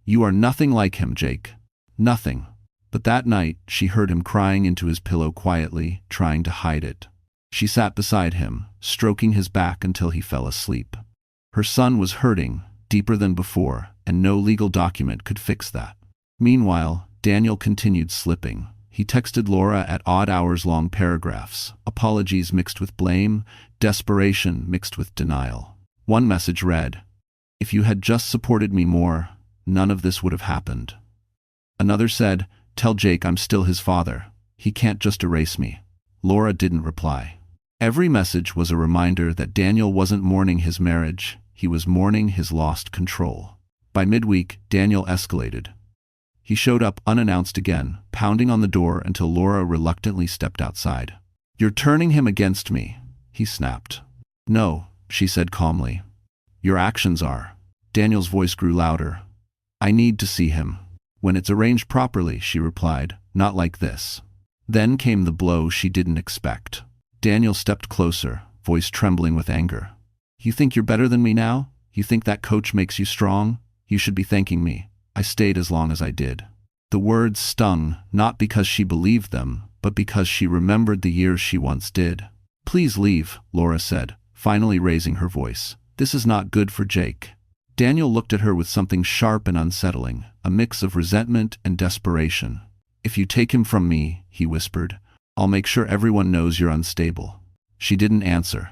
"You are nothing like him, Jake. Nothing." But that night, she heard him crying into his pillow quietly, trying to hide it. She sat beside him, stroking his back until he fell asleep. Her son was hurting, deeper than before, and no legal document could fix that. Meanwhile, Daniel continued slipping. He texted Laura at odd hours, long paragraphs, apologies mixed with blame, desperation mixed with denial. One message read, "If you had just supported me more, none of this would have happened." Another said, "Tell Jake I'm still his father. He can't just erase me." Laura didn't reply. Every message was a reminder that Daniel wasn't mourning his marriage, he was mourning his lost control. By midweek, Daniel escalated. He showed up unannounced again, pounding on the door until Laura reluctantly stepped outside. "You're turning him against me," he snapped. "No," she said calmly. "Your actions are." Daniel's voice grew louder. "I need to see him." "When it's arranged properly," she replied, "not like this." Then came the blow she didn't expect. Daniel stepped closer, voice trembling with anger. "You think you're better than me now? You think that coach makes you strong? You should be thanking me. I stayed as long as I did." The words stung, not because she believed them, but because she remembered the years she once did. "Please leave," Laura said, finally raising her voice. "This is not good for Jake." Daniel looked at her with something sharp and unsettling, a mix of resentment and desperation. "If you take him from me," he whispered, "I'll make sure everyone knows you're unstable." She didn't answer.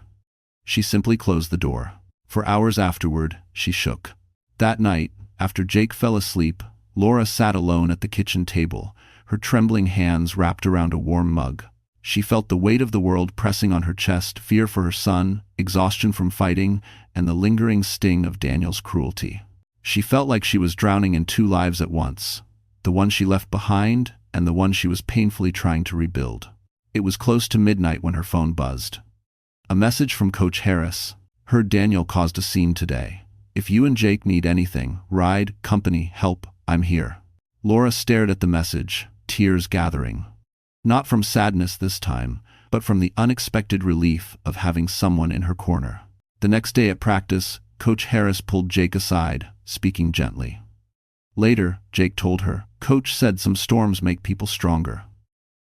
She simply closed the door. For hours afterward, she shook. That night, after Jake fell asleep, Laura sat alone at the kitchen table, her trembling hands wrapped around a warm mug. She felt the weight of the world pressing on her chest, fear for her son, exhaustion from fighting, and the lingering sting of Daniel's cruelty. She felt like she was drowning in two lives at once, the one she left behind and the one she was painfully trying to rebuild. It was close to midnight when her phone buzzed. A message from Coach Harris. "Heard Daniel caused a scene today. If you and Jake need anything, ride, company, help, I'm here." Laura stared at the message, tears gathering. Not from sadness this time, but from the unexpected relief of having someone in her corner. The next day at practice, Coach Harris pulled Jake aside, speaking gently. Later, Jake told her, "Coach said some storms make people stronger."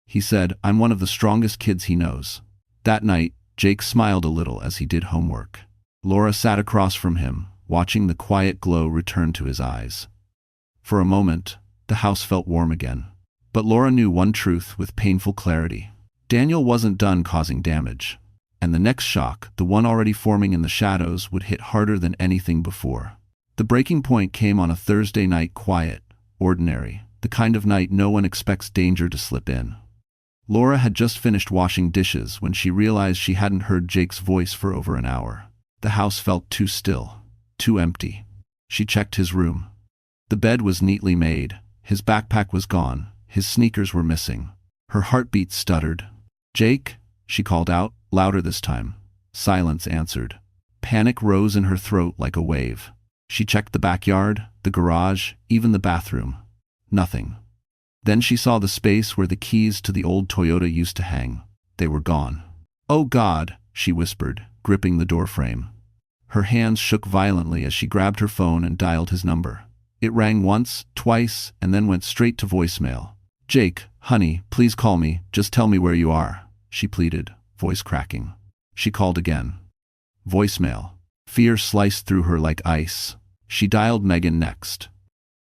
He said, "I'm one of the strongest kids he knows." That night, Jake smiled a little as he did homework. Laura sat across from him, watching the quiet glow return to his eyes. For a moment, the house felt warm again. But Laura knew one truth with painful clarity. Daniel wasn't done causing damage. And the next shock, the one already forming in the shadows, would hit harder than anything before. The breaking point came on a Thursday night, quiet, ordinary, the kind of night no one expects danger to slip in. Laura had just finished washing dishes when she realized she hadn't heard Jake's voice for over an hour. The house felt too still, too empty. She checked his room. The bed was neatly made, his backpack was gone, his sneakers were missing. Her heartbeat stuttered. "Jake?" she called out, louder this time. Silence answered. Panic rose in her throat like a wave. She checked the backyard, the garage, even the bathroom. Nothing. Then she saw the space where the keys to the old Toyota used to hang. They were gone. "Oh God," she whispered, gripping the doorframe. Her hands shook violently as she grabbed her phone and dialed his number. It rang once, twice, and then went straight to voicemail. "Jake, honey, please call me, just tell me where you are," she pleaded, voice cracking. She called again. Voicemail. Fear sliced through her like ice. She dialed Megan next.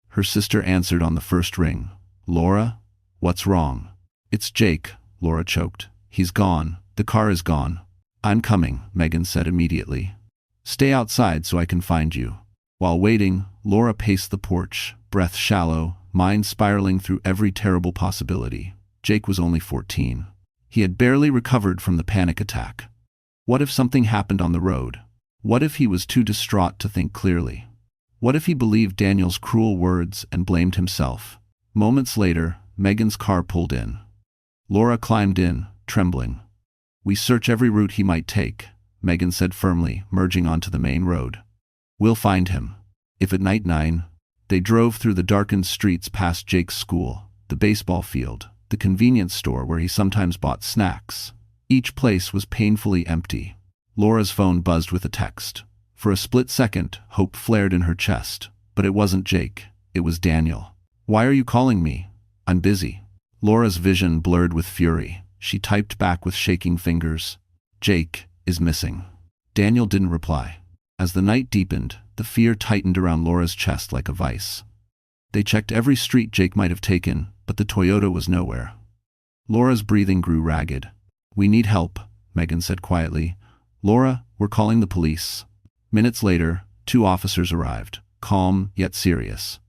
Her sister answered on the first ring. "Laura? What's wrong?" "It's Jake," Laura choked. "He's gone. The car is gone." "I'm coming," Megan said immediately. "Stay outside so I can find you." While waiting, Laura paced the porch, breath shallow, mind spiraling through every terrible possibility. Jake was only 14. He had barely recovered from the panic attack. What if something happened on the road? What if he was too distraught to think clearly? What if he believed Daniel's cruel words and blamed himself? Moments later, Megan's car pulled in. Laura climbed in, trembling. "We search every route he might take," Megan said firmly, merging onto the main road. "We'll find him." If at night 9, they drove through the darkened streets past Jake's school, the baseball field, the convenience store where he sometimes bought snacks. Each place was painfully empty. Laura's phone buzzed with a text. For a split second, hope flared in her chest. But it wasn't Jake. It was Daniel. "Why are you calling me? I'm busy." Laura's vision blurred with fury. She typed back with shaking fingers. Jake is missing. Daniel didn't reply. As the night deepened, the fear tightened around Laura's chest like a vice. They checked every street Jake might have taken, but the Toyota was nowhere. Laura's breathing grew ragged. "We need help," Megan said quietly. "Laura, we're calling the police." Minutes later, 2 officers arrived, calm yet serious.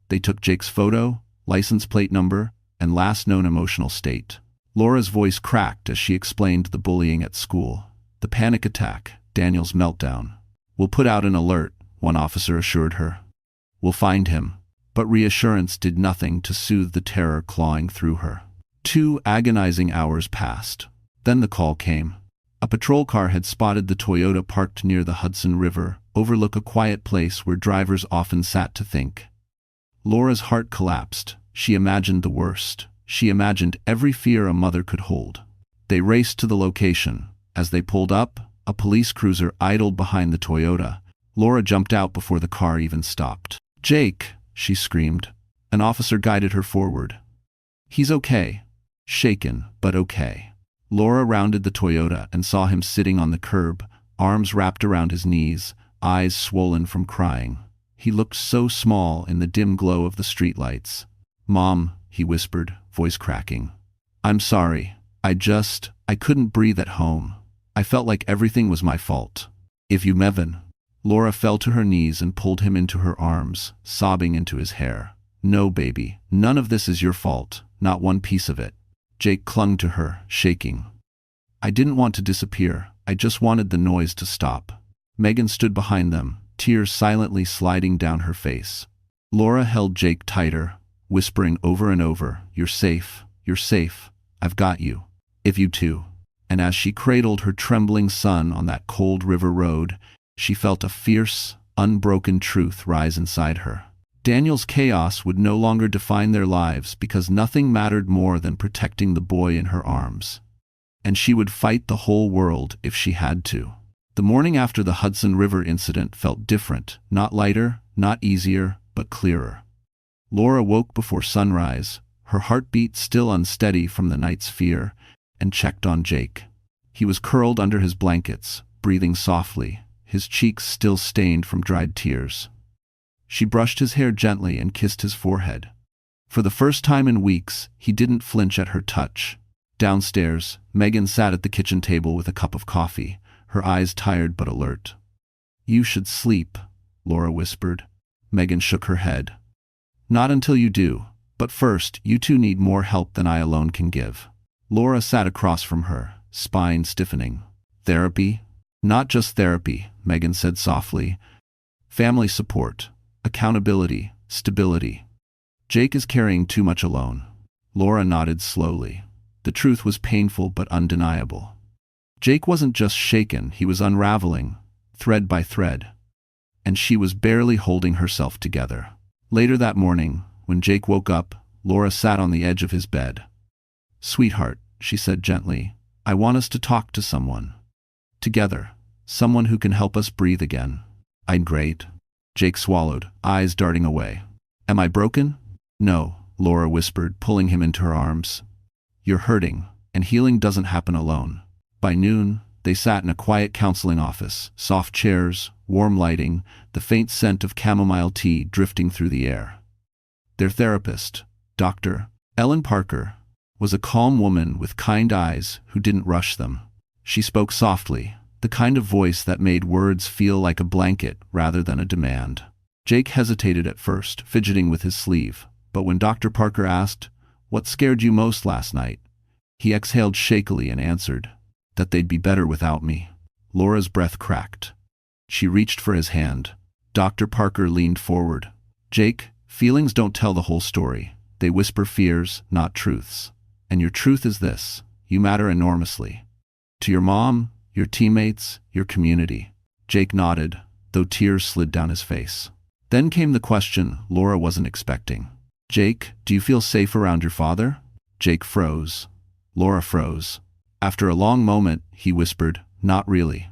They took Jake's photo, license plate number, and last known emotional state. Laura's voice cracked as she explained the bullying at school, the panic attack, Daniel's meltdown. "We'll put out an alert," one officer assured her. "We'll find him." But reassurance did nothing to soothe the terror clawing through her. 2 agonizing hours passed. Then the call came. A patrol car had spotted the Toyota parked near the Hudson River, overlook a quiet place where drivers often sat to think. Laura's heart collapsed. She imagined the worst. She imagined every fear a mother could hold. They raced to the location. As they pulled up, a police cruiser idled behind the Toyota. Laura jumped out before the car even stopped. "Jake!" she screamed. An officer guided her forward. "He's okay." Shaken, but okay. Laura rounded the Toyota and saw him sitting on the curb, arms wrapped around his knees, eyes swollen from crying. He looked so small in the dim glow of the streetlights. "Mom," he whispered, voice cracking. "I'm sorry. I couldn't breathe at home. I felt like everything was my fault. If you Mevin." Laura fell to her knees and pulled him into her arms, sobbing into his hair. "No, baby. None of this is your fault. Not one piece of it." Jake clung to her, shaking. "I didn't want to disappear. I just wanted the noise to stop." Megan stood behind them, tears silently sliding down her face. Laura held Jake tighter, whispering over and over, "You're safe. You're safe. I've got you. If you too." And as she cradled her trembling son on that cold river road, she felt a fierce, unbroken truth rise inside her. Daniel's chaos would no longer define their lives because nothing mattered more than protecting the boy in her arms. And she would fight the whole world if she had to. The morning after the Hudson River incident felt different, not lighter, not easier, but clearer. Laura woke before sunrise, her heartbeat still unsteady from the night's fear, and checked on Jake. He was curled under his blankets, breathing softly, his cheeks still stained from dried tears. She brushed his hair gently and kissed his forehead. For the first time in weeks, he didn't flinch at her touch. Downstairs, Megan sat at the kitchen table with a cup of coffee, her eyes tired but alert. "You should sleep," Laura whispered. Megan shook her head. "Not until you do. But first, you two need more help than I alone can give." Laura sat across from her, spine stiffening. "Therapy?" "Not just therapy," Megan said softly. "Family support. Accountability, stability. Jake is carrying too much alone." Laura nodded slowly. The truth was painful but undeniable. Jake wasn't just shaken, he was unraveling, thread by thread. And she was barely holding herself together. Later that morning, when Jake woke up, Laura sat on the edge of his bed. "Sweetheart," she said gently, "I want us to talk to someone. Together. Someone who can help us breathe again." "I'd great." Jake swallowed, eyes darting away. "Am I broken?" "No," Laura whispered, pulling him into her arms. "You're hurting, and healing doesn't happen alone." By noon, they sat in a quiet counseling office, soft chairs, warm lighting, the faint scent of chamomile tea drifting through the air. Their therapist, Dr. Ellen Parker, was a calm woman with kind eyes who didn't rush them. She spoke softly, the kind of voice that made words feel like a blanket rather than a demand. Jake hesitated at first, fidgeting with his sleeve, but when Dr. Parker asked, "What scared you most last night?" he exhaled shakily and answered, "That they'd be better without me." Laura's breath cracked. She reached for his hand. Dr. Parker leaned forward. "Jake, feelings don't tell the whole story. They whisper fears, not truths. And your truth is this: you matter enormously. To your mom, your teammates, your community." Jake nodded, though tears slid down his face. Then came the question Laura wasn't expecting. "Jake, do you feel safe around your father?" Jake froze. Laura froze. After a long moment, he whispered, "Not really.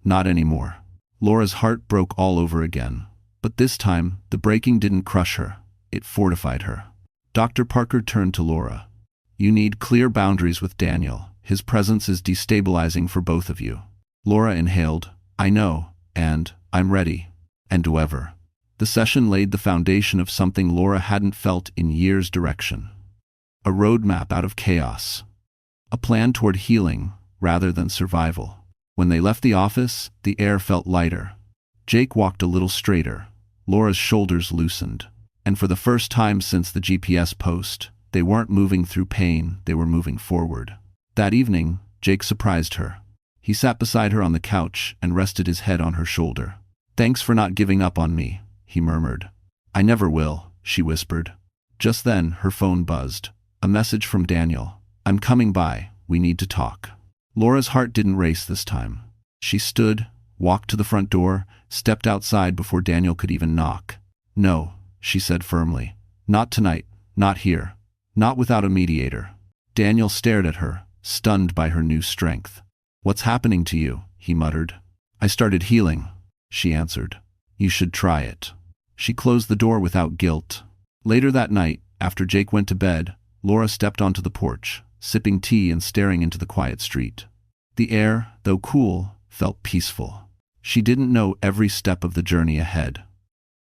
Not anymore." Laura's heart broke all over again. But this time, the breaking didn't crush her. It fortified her. Dr. Parker turned to Laura. "You need clear boundaries with Daniel. His presence is destabilizing for both of you. Laura inhaled. I know, and I'm ready. And do ever. The session laid the foundation of something Laura hadn't felt in years: direction. A roadmap out of chaos. A plan toward healing rather than survival. When they left the office, the air felt lighter. Jake walked a little straighter. Laura's shoulders loosened. And for the first time since the GPS post, they weren't moving through pain, they were moving forward. That evening, Jake surprised her. He sat beside her on the couch and rested his head on her shoulder. Thanks for not giving up on me, he murmured. I never will, she whispered. Just then, her phone buzzed. A message from Daniel. I'm coming by, we need to talk. Laura's heart didn't race this time. She stood, walked to the front door, stepped outside before Daniel could even knock. No, she said firmly. Not tonight, not here, not without a mediator. Daniel stared at her, stunned by her new strength. What's happening to you? He muttered. I started healing, she answered. You should try it. She closed the door without guilt. Later that night, after Jake went to bed, Laura stepped onto the porch, sipping tea and staring into the quiet street. The air, though cool, felt peaceful. She didn't know every step of the journey ahead.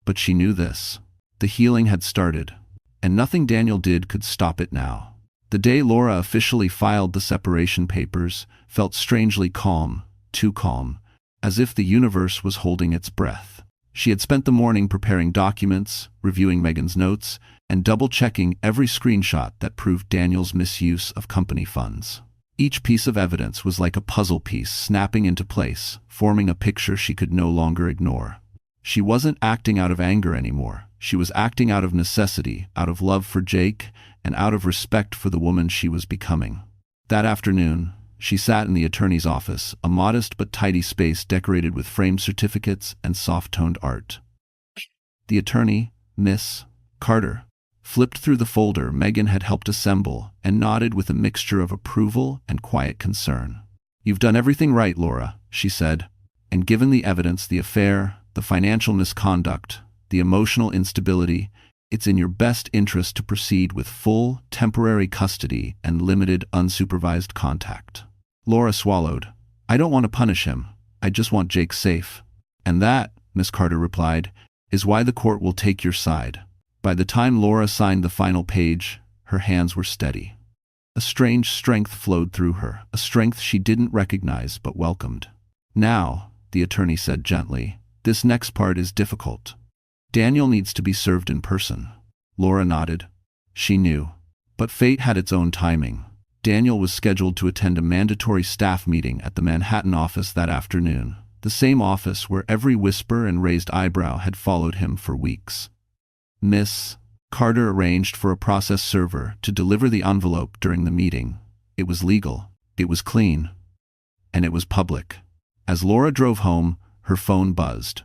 But she knew this. The healing had started, and nothing Daniel did could stop it now. The day Laura officially filed the separation papers felt strangely calm, too calm, as if the universe was holding its breath. She had spent the morning preparing documents, reviewing Megan's notes, and double-checking every screenshot that proved Daniel's misuse of company funds. Each piece of evidence was like a puzzle piece snapping into place, forming a picture she could no longer ignore. She wasn't acting out of anger anymore. She was acting out of necessity, out of love for Jake, and out of respect for the woman she was becoming. That afternoon, she sat in the attorney's office, a modest but tidy space decorated with framed certificates and soft-toned art. The attorney, Miss Carter, flipped through the folder Megan had helped assemble and nodded with a mixture of approval and quiet concern. You've done everything right, Laura, she said, and given the evidence, the affair, the financial misconduct, the emotional instability, it's in your best interest to proceed with full, temporary custody and limited unsupervised contact. Laura swallowed. I don't want to punish him. I just want Jake safe. And that, Miss Carter replied, is why the court will take your side. By the time Laura signed the final page, her hands were steady. A strange strength flowed through her, a strength she didn't recognize but welcomed. Now, the attorney said gently, this next part is difficult. Daniel needs to be served in person. Laura nodded. She knew. But fate had its own timing. Daniel was scheduled to attend a mandatory staff meeting at the Manhattan office that afternoon, the same office where every whisper and raised eyebrow had followed him for weeks. Miss Carter arranged for a process server to deliver the envelope during the meeting. It was legal, it was clean, and it was public. As Laura drove home, her phone buzzed.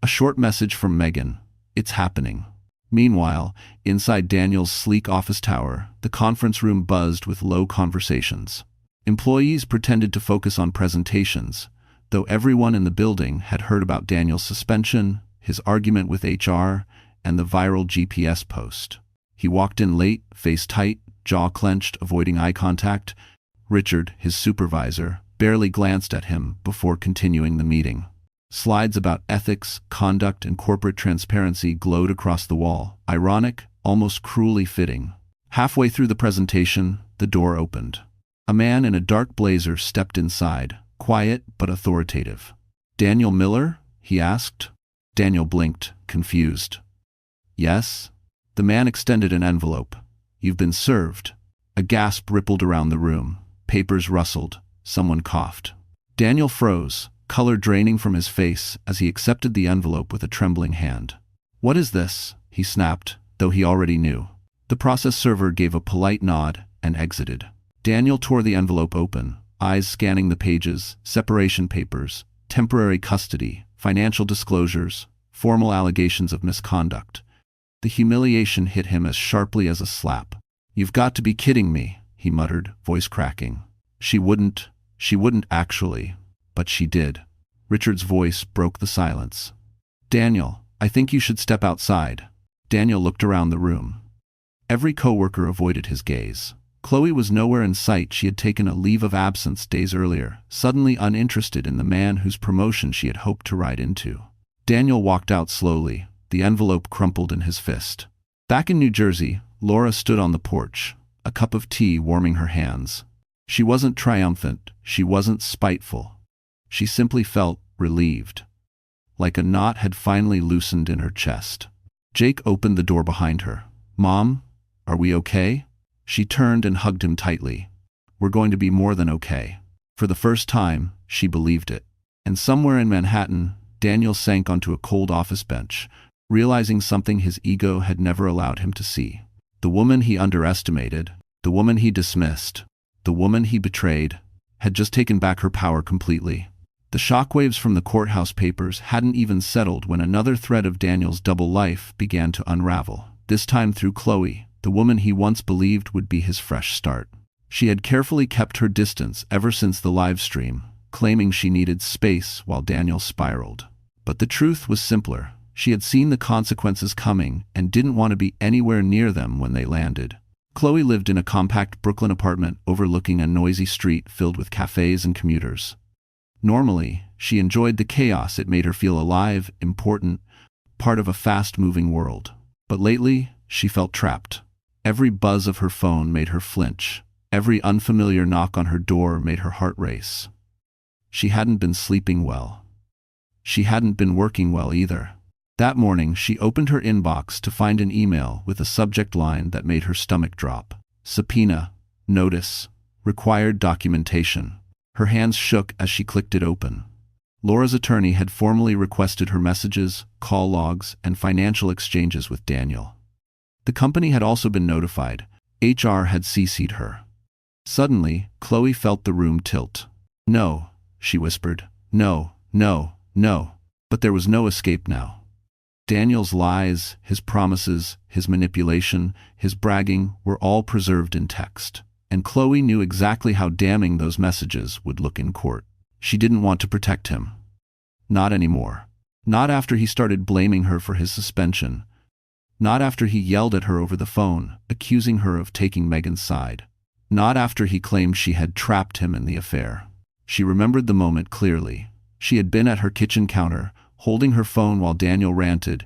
A short message from Megan. It's happening. Meanwhile, inside Daniel's sleek office tower, the conference room buzzed with low conversations. Employees pretended to focus on presentations, though everyone in the building had heard about Daniel's suspension, his argument with HR, and the viral GPS post. He walked in late, face tight, jaw clenched, avoiding eye contact. Richard, his supervisor, barely glanced at him before continuing the meeting. Slides about ethics, conduct, and corporate transparency glowed across the wall, ironic, almost cruelly fitting. Halfway through the presentation, the door opened. A man in a dark blazer stepped inside, quiet but authoritative. Daniel Miller? He asked. Daniel blinked, confused. Yes? The man extended an envelope. You've been served. A gasp rippled around the room. Papers rustled. Someone coughed. Daniel froze, color draining from his face as he accepted the envelope with a trembling hand. What is this? He snapped, though he already knew. The process server gave a polite nod and exited. Daniel tore the envelope open, eyes scanning the pages, separation papers, temporary custody, financial disclosures, formal allegations of misconduct. The humiliation hit him as sharply as a slap. You've got to be kidding me, he muttered, voice cracking. She wouldn't actually, but she did. Richard's voice broke the silence. Daniel, I think you should step outside. Daniel looked around the room. Every coworker avoided his gaze. Chloe was nowhere in sight. She had taken a leave of absence days earlier, suddenly uninterested in the man whose promotion she had hoped to ride into. Daniel walked out slowly, the envelope crumpled in his fist. Back in New Jersey, Laura stood on the porch, a cup of tea warming her hands. She wasn't triumphant, she wasn't spiteful. She simply felt relieved, like a knot had finally loosened in her chest. Jake opened the door behind her. "Mom, are we okay?" She turned and hugged him tightly. "We're going to be more than okay." For the first time, she believed it. And somewhere in Manhattan, Daniel sank onto a cold office bench, realizing something his ego had never allowed him to see. The woman he underestimated, the woman he dismissed, the woman he betrayed, had just taken back her power completely. The shockwaves from the courthouse papers hadn't even settled when another thread of Daniel's double life began to unravel, this time through Chloe, the woman he once believed would be his fresh start. She had carefully kept her distance ever since the live stream, claiming she needed space while Daniel spiraled. But the truth was simpler. She had seen the consequences coming and didn't want to be anywhere near them when they landed. Chloe lived in a compact Brooklyn apartment overlooking a noisy street filled with cafes and commuters. Normally, she enjoyed the chaos. It made her feel alive, important, part of a fast-moving world. But lately, she felt trapped. Every buzz of her phone made her flinch. Every unfamiliar knock on her door made her heart race. She hadn't been sleeping well. She hadn't been working well either. That morning, she opened her inbox to find an email with a subject line that made her stomach drop. Subpoena, notice, required documentation. Her hands shook as she clicked it open. Laura's attorney had formally requested her messages, call logs, and financial exchanges with Daniel. The company had also been notified. HR had CC'd her. Suddenly, Chloe felt the room tilt. "No," she whispered. "No, no, no." But there was no escape now. Daniel's lies, his promises, his manipulation, his bragging were all preserved in text. And Chloe knew exactly how damning those messages would look in court. She didn't want to protect him. Not anymore. Not after he started blaming her for his suspension. Not after he yelled at her over the phone, accusing her of taking Megan's side. Not after he claimed she had trapped him in the affair. She remembered the moment clearly. She had been at her kitchen counter, holding her phone while Daniel ranted,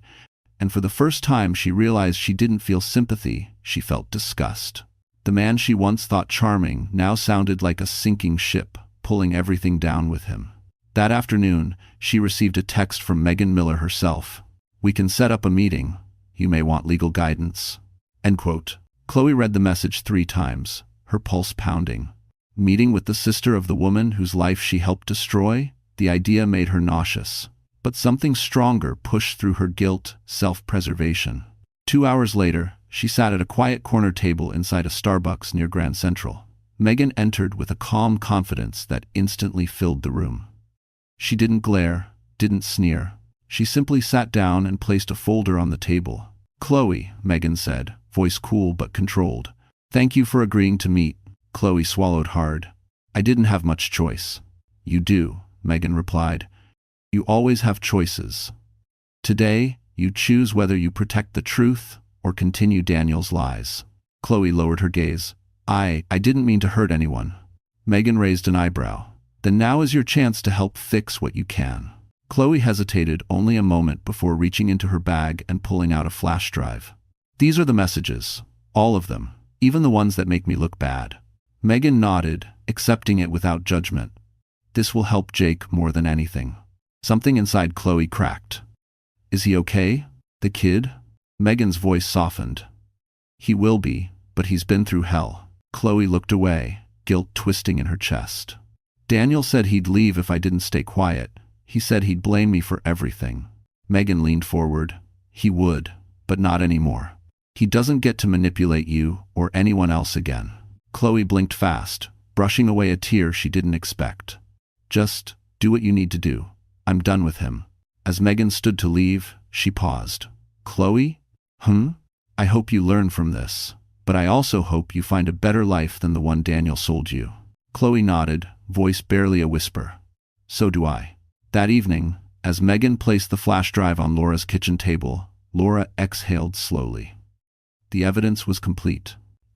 and for the first time she realized she didn't feel sympathy, she felt disgust. The man she once thought charming now sounded like a sinking ship, pulling everything down with him. That afternoon, she received a text from Megan Miller herself. "We can set up a meeting. You may want legal guidance." End quote. Chloe read the message 3 times, her pulse pounding. Meeting with the sister of the woman whose life she helped destroy? The idea made her nauseous. But something stronger pushed through her guilt, self-preservation. 2 hours later, she sat at a quiet corner table inside a Starbucks near Grand Central. Megan entered with a calm confidence that instantly filled the room. She didn't glare, didn't sneer. She simply sat down and placed a folder on the table. "Chloe," Megan said, voice cool but controlled. "Thank you for agreeing to meet." Chloe swallowed hard. "I didn't have much choice." "You do," Megan replied. "You always have choices. Today, you choose whether you protect the truth or continue Daniel's lies." Chloe lowered her gaze. I didn't mean to hurt anyone." Megan raised an eyebrow. "Then now is your chance to help fix what you can." Chloe hesitated only a moment before reaching into her bag and pulling out a flash drive. "These are the messages. All of them. Even the ones that make me look bad." Megan nodded, accepting it without judgment. "This will help Jake more than anything." Something inside Chloe cracked. "Is he okay? The kid?" Megan's voice softened. "He will be, but he's been through hell." Chloe looked away, guilt twisting in her chest. "Daniel said he'd leave if I didn't stay quiet. He said he'd blame me for everything." Megan leaned forward. "He would, but not anymore. He doesn't get to manipulate you or anyone else again." Chloe blinked fast, brushing away a tear she didn't expect. "Just do what you need to do. I'm done with him." As Megan stood to leave, she paused. "Chloe? I hope you learn from this, but I also hope you find a better life than the one Daniel sold you." Chloe nodded, voice barely a whisper. "So do I." That evening, as Megan placed the flash drive on Laura's kitchen table, Laura exhaled slowly. The evidence was complete,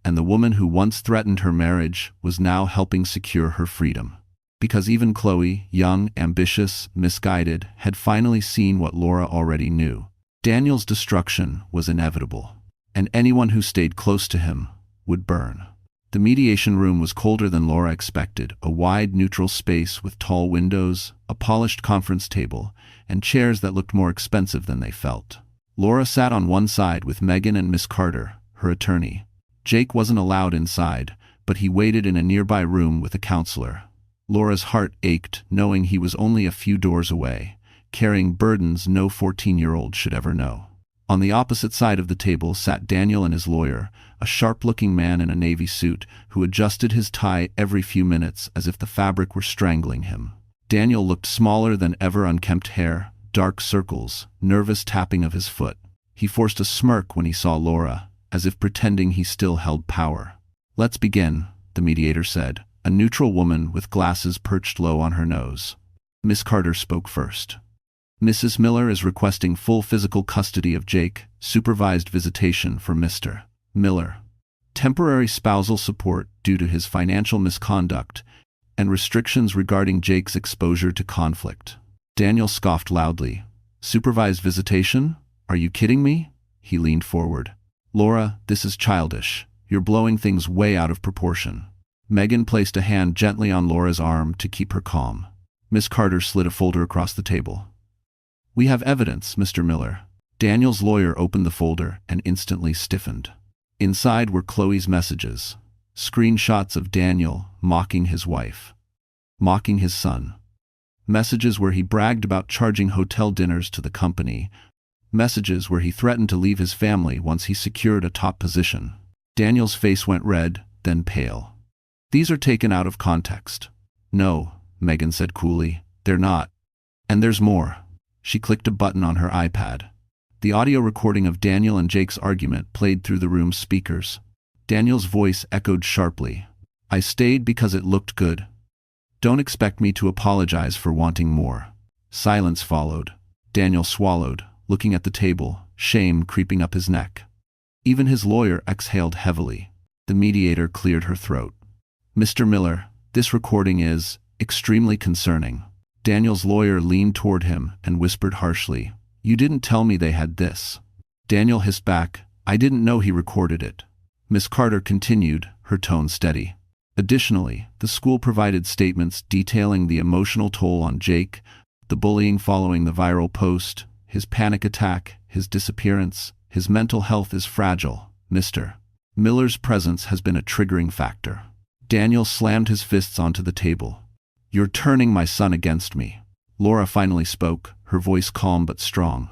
and the woman who once threatened her marriage was now helping secure her freedom. Because even Chloe, young, ambitious, misguided, had finally seen what Laura already knew. Daniel's destruction was inevitable, and anyone who stayed close to him would burn. The mediation room was colder than Laura expected, a wide, neutral space with tall windows, a polished conference table, and chairs that looked more expensive than they felt. Laura sat on one side with Megan and Miss Carter, her attorney. Jake wasn't allowed inside, but he waited in a nearby room with a counselor. Laura's heart ached, knowing he was only a few doors away, carrying burdens no 14-year-old should ever know. On the opposite side of the table sat Daniel and his lawyer, a sharp-looking man in a navy suit who adjusted his tie every few minutes as if the fabric were strangling him. Daniel looked smaller than ever, unkempt hair, dark circles, nervous tapping of his foot. He forced a smirk when he saw Laura, as if pretending he still held power. "Let's begin," the mediator said, a neutral woman with glasses perched low on her nose. Miss Carter spoke first. "Mrs. Miller is requesting full physical custody of Jake, supervised visitation for Mr. Miller, temporary spousal support due to his financial misconduct, and restrictions regarding Jake's exposure to conflict." Daniel scoffed loudly. "Supervised visitation? Are you kidding me?" He leaned forward. "Laura, this is childish. You're blowing things way out of proportion." Megan placed a hand gently on Laura's arm to keep her calm. Miss Carter slid a folder across the table. "We have evidence, Mr. Miller." Daniel's lawyer opened the folder and instantly stiffened. Inside were Chloe's messages, screenshots of Daniel mocking his wife, mocking his son, messages where he bragged about charging hotel dinners to the company, messages where he threatened to leave his family once he secured a top position. Daniel's face went red, then pale. "These are taken out of context." "No," Megan said coolly, "they're not. And there's more." She clicked a button on her iPad. The audio recording of Daniel and Jake's argument played through the room's speakers. Daniel's voice echoed sharply. "I stayed because it looked good. Don't expect me to apologize for wanting more." Silence followed. Daniel swallowed, looking at the table, shame creeping up his neck. Even his lawyer exhaled heavily. The mediator cleared her throat. "Mr. Miller, this recording is extremely concerning." Daniel's lawyer leaned toward him and whispered harshly, "You didn't tell me they had this." Daniel hissed back, "I didn't know he recorded it." Miss Carter continued, her tone steady. Additionally, the school provided statements detailing the emotional toll on Jake, the bullying following the viral post, his panic attack, his disappearance. His mental health is fragile. Mr. Miller's presence has been a triggering factor. Daniel slammed his fists onto the table. "You're turning my son against me." Laura finally spoke, her voice calm but strong.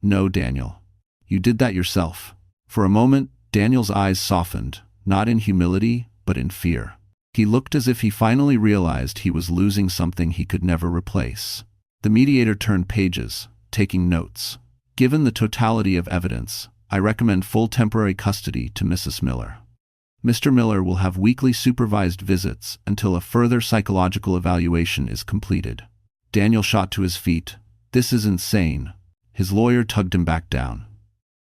"No, Daniel. You did that yourself." For a moment, Daniel's eyes softened, not in humility, but in fear. He looked as if he finally realized he was losing something he could never replace. The mediator turned pages, taking notes. "Given the totality of evidence, I recommend full temporary custody to Mrs. Miller. Mr. Miller will have weekly supervised visits until a further psychological evaluation is completed." Daniel shot to his feet. "This is insane." His lawyer tugged him back down.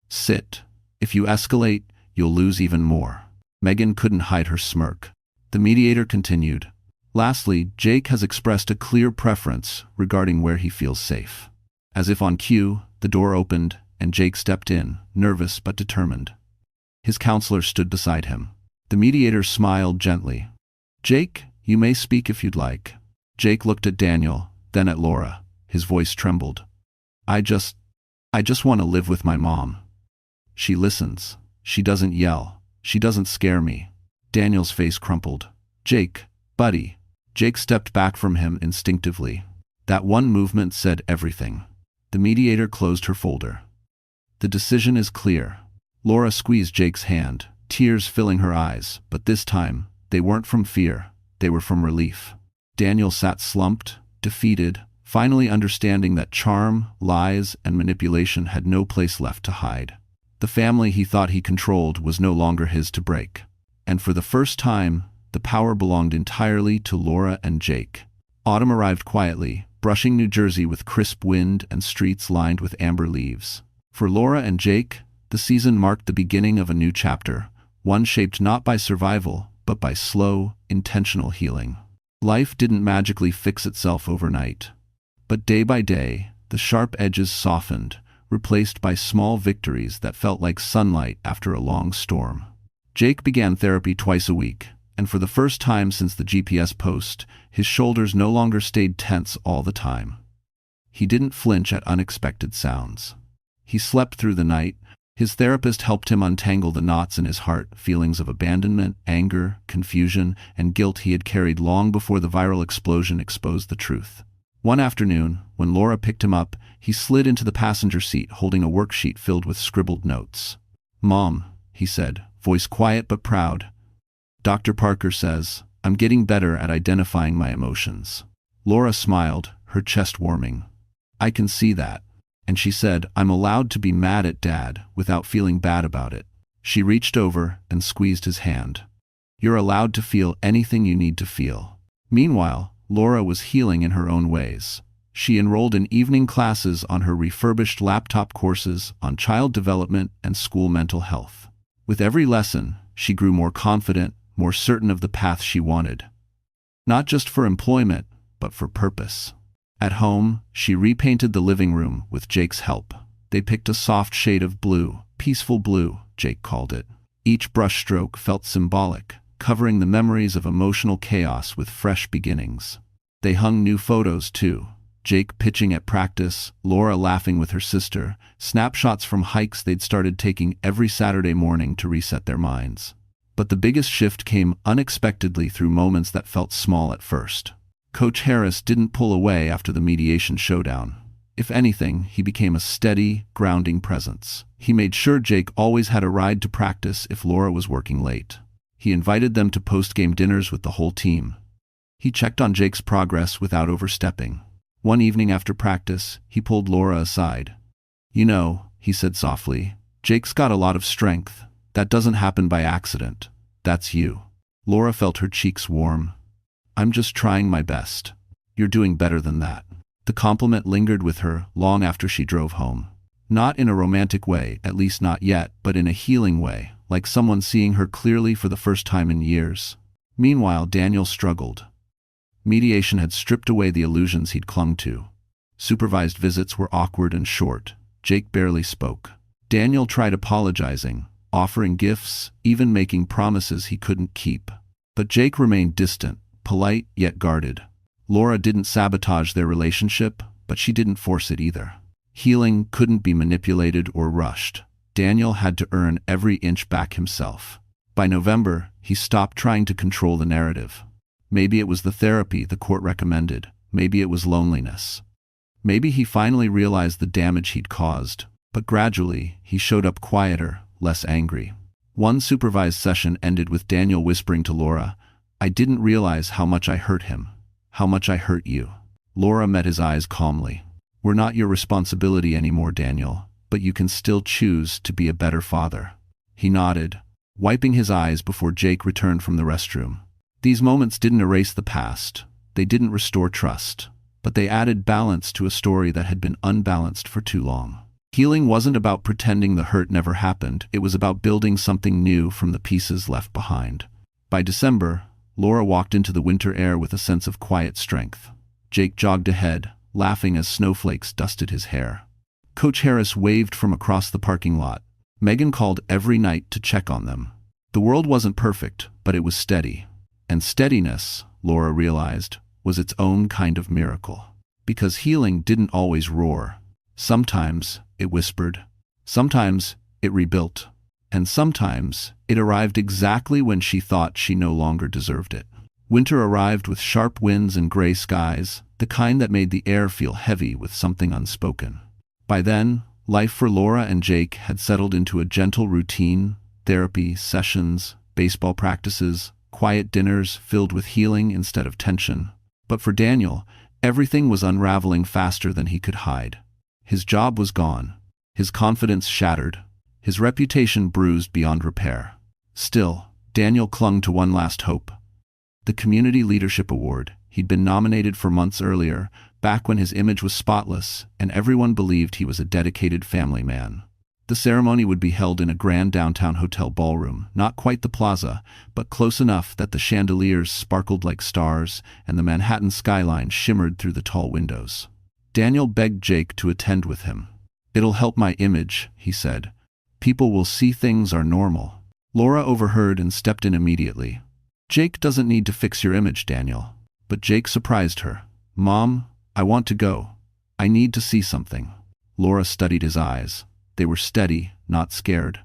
"Sit. If you escalate, you'll lose even more." Megan couldn't hide her smirk. The mediator continued. "Lastly, Jake has expressed a clear preference regarding where he feels safe." As if on cue, the door opened, and Jake stepped in, nervous but determined. His counselor stood beside him. The mediator smiled gently. "Jake, you may speak if you'd like." Jake looked at Daniel, then at Laura. His voice trembled. I just want to live with my mom. She listens. She doesn't yell. She doesn't scare me." Daniel's face crumpled. "Jake, buddy." Jake stepped back from him instinctively. That one movement said everything. The mediator closed her folder. "The decision is clear." Laura squeezed Jake's hand, tears filling her eyes, but this time, they weren't from fear, they were from relief. Daniel sat slumped, defeated, finally understanding that charm, lies, and manipulation had no place left to hide. The family he thought he controlled was no longer his to break. And for the first time, the power belonged entirely to Laura and Jake. Autumn arrived quietly, brushing New Jersey with crisp wind and streets lined with amber leaves. For Laura and Jake, the season marked the beginning of a new chapter, one shaped not by survival, but by slow, intentional healing. Life didn't magically fix itself overnight. But day by day, the sharp edges softened, replaced by small victories that felt like sunlight after a long storm. Jake began therapy twice a week, and for the first time since the GPS post, his shoulders no longer stayed tense all the time. He didn't flinch at unexpected sounds. He slept through the night. His therapist helped him untangle the knots in his heart, feelings of abandonment, anger, confusion, and guilt he had carried long before the viral explosion exposed the truth. One afternoon, when Laura picked him up, he slid into the passenger seat holding a worksheet filled with scribbled notes. "Mom," he said, voice quiet but proud, "Dr. Parker says, I'm getting better at identifying my emotions." Laura smiled, her chest warming. "I can see that." And she said, "I'm allowed to be mad at Dad without feeling bad about it." She reached over and squeezed his hand. "You're allowed to feel anything you need to feel." Meanwhile, Laura was healing in her own ways. She enrolled in evening classes on her refurbished laptop courses on child development and school mental health. With every lesson, she grew more confident, more certain of the path she wanted. Not just for employment, but for purpose. At home, she repainted the living room with Jake's help. They picked a soft shade of blue, peaceful blue, Jake called it. Each brushstroke felt symbolic, covering the memories of emotional chaos with fresh beginnings. They hung new photos too. Jake pitching at practice, Laura laughing with her sister, snapshots from hikes they'd started taking every Saturday morning to reset their minds. But the biggest shift came unexpectedly through moments that felt small at first. Coach Harris didn't pull away after the mediation showdown. If anything, he became a steady, grounding presence. He made sure Jake always had a ride to practice if Laura was working late. He invited them to post-game dinners with the whole team. He checked on Jake's progress without overstepping. One evening after practice, he pulled Laura aside. "You know," he said softly, "Jake's got a lot of strength. That doesn't happen by accident. That's you." Laura felt her cheeks warm. "I'm just trying my best." "You're doing better than that." The compliment lingered with her long after she drove home. Not in a romantic way, at least not yet, but in a healing way, like someone seeing her clearly for the first time in years. Meanwhile, Daniel struggled. Mediation had stripped away the illusions he'd clung to. Supervised visits were awkward and short. Jake barely spoke. Daniel tried apologizing, offering gifts, even making promises he couldn't keep. But Jake remained distant, polite yet guarded. Laura didn't sabotage their relationship, but she didn't force it either. Healing couldn't be manipulated or rushed. Daniel had to earn every inch back himself. By November, he stopped trying to control the narrative. Maybe it was the therapy the court recommended. Maybe it was loneliness. Maybe he finally realized the damage he'd caused. But gradually, he showed up quieter, less angry. One supervised session ended with Daniel whispering to Laura, "I didn't realize how much I hurt him. How much I hurt you." Laura met his eyes calmly. "We're not your responsibility anymore, Daniel, but you can still choose to be a better father." He nodded, wiping his eyes before Jake returned from the restroom. These moments didn't erase the past. They didn't restore trust. But they added balance to a story that had been unbalanced for too long. Healing wasn't about pretending the hurt never happened. It was about building something new from the pieces left behind. By December, Laura walked into the winter air with a sense of quiet strength. Jake jogged ahead, laughing as snowflakes dusted his hair. Coach Harris waved from across the parking lot. Megan called every night to check on them. The world wasn't perfect, but it was steady. And steadiness, Laura realized, was its own kind of miracle. Because healing didn't always roar. Sometimes it whispered. Sometimes it rebuilt. And sometimes it arrived exactly when she thought she no longer deserved it. Winter arrived with sharp winds and gray skies, the kind that made the air feel heavy with something unspoken. By then, life for Laura and Jake had settled into a gentle routine: therapy sessions, baseball practices, quiet dinners filled with healing instead of tension. But for Daniel, everything was unraveling faster than he could hide. His job was gone, his confidence shattered, his reputation bruised beyond repair. Still, Daniel clung to one last hope. The Community Leadership Award. He'd been nominated for months earlier, back when his image was spotless and everyone believed he was a dedicated family man. The ceremony would be held in a grand downtown hotel ballroom, not quite the plaza, but close enough that the chandeliers sparkled like stars and the Manhattan skyline shimmered through the tall windows. Daniel begged Jake to attend with him. "It'll help my image," he said. "People will see things are normal." Laura overheard and stepped in immediately. "Jake doesn't need to fix your image, Daniel." But Jake surprised her. "Mom, I want to go. I need to see something." Laura studied his eyes. They were steady, not scared.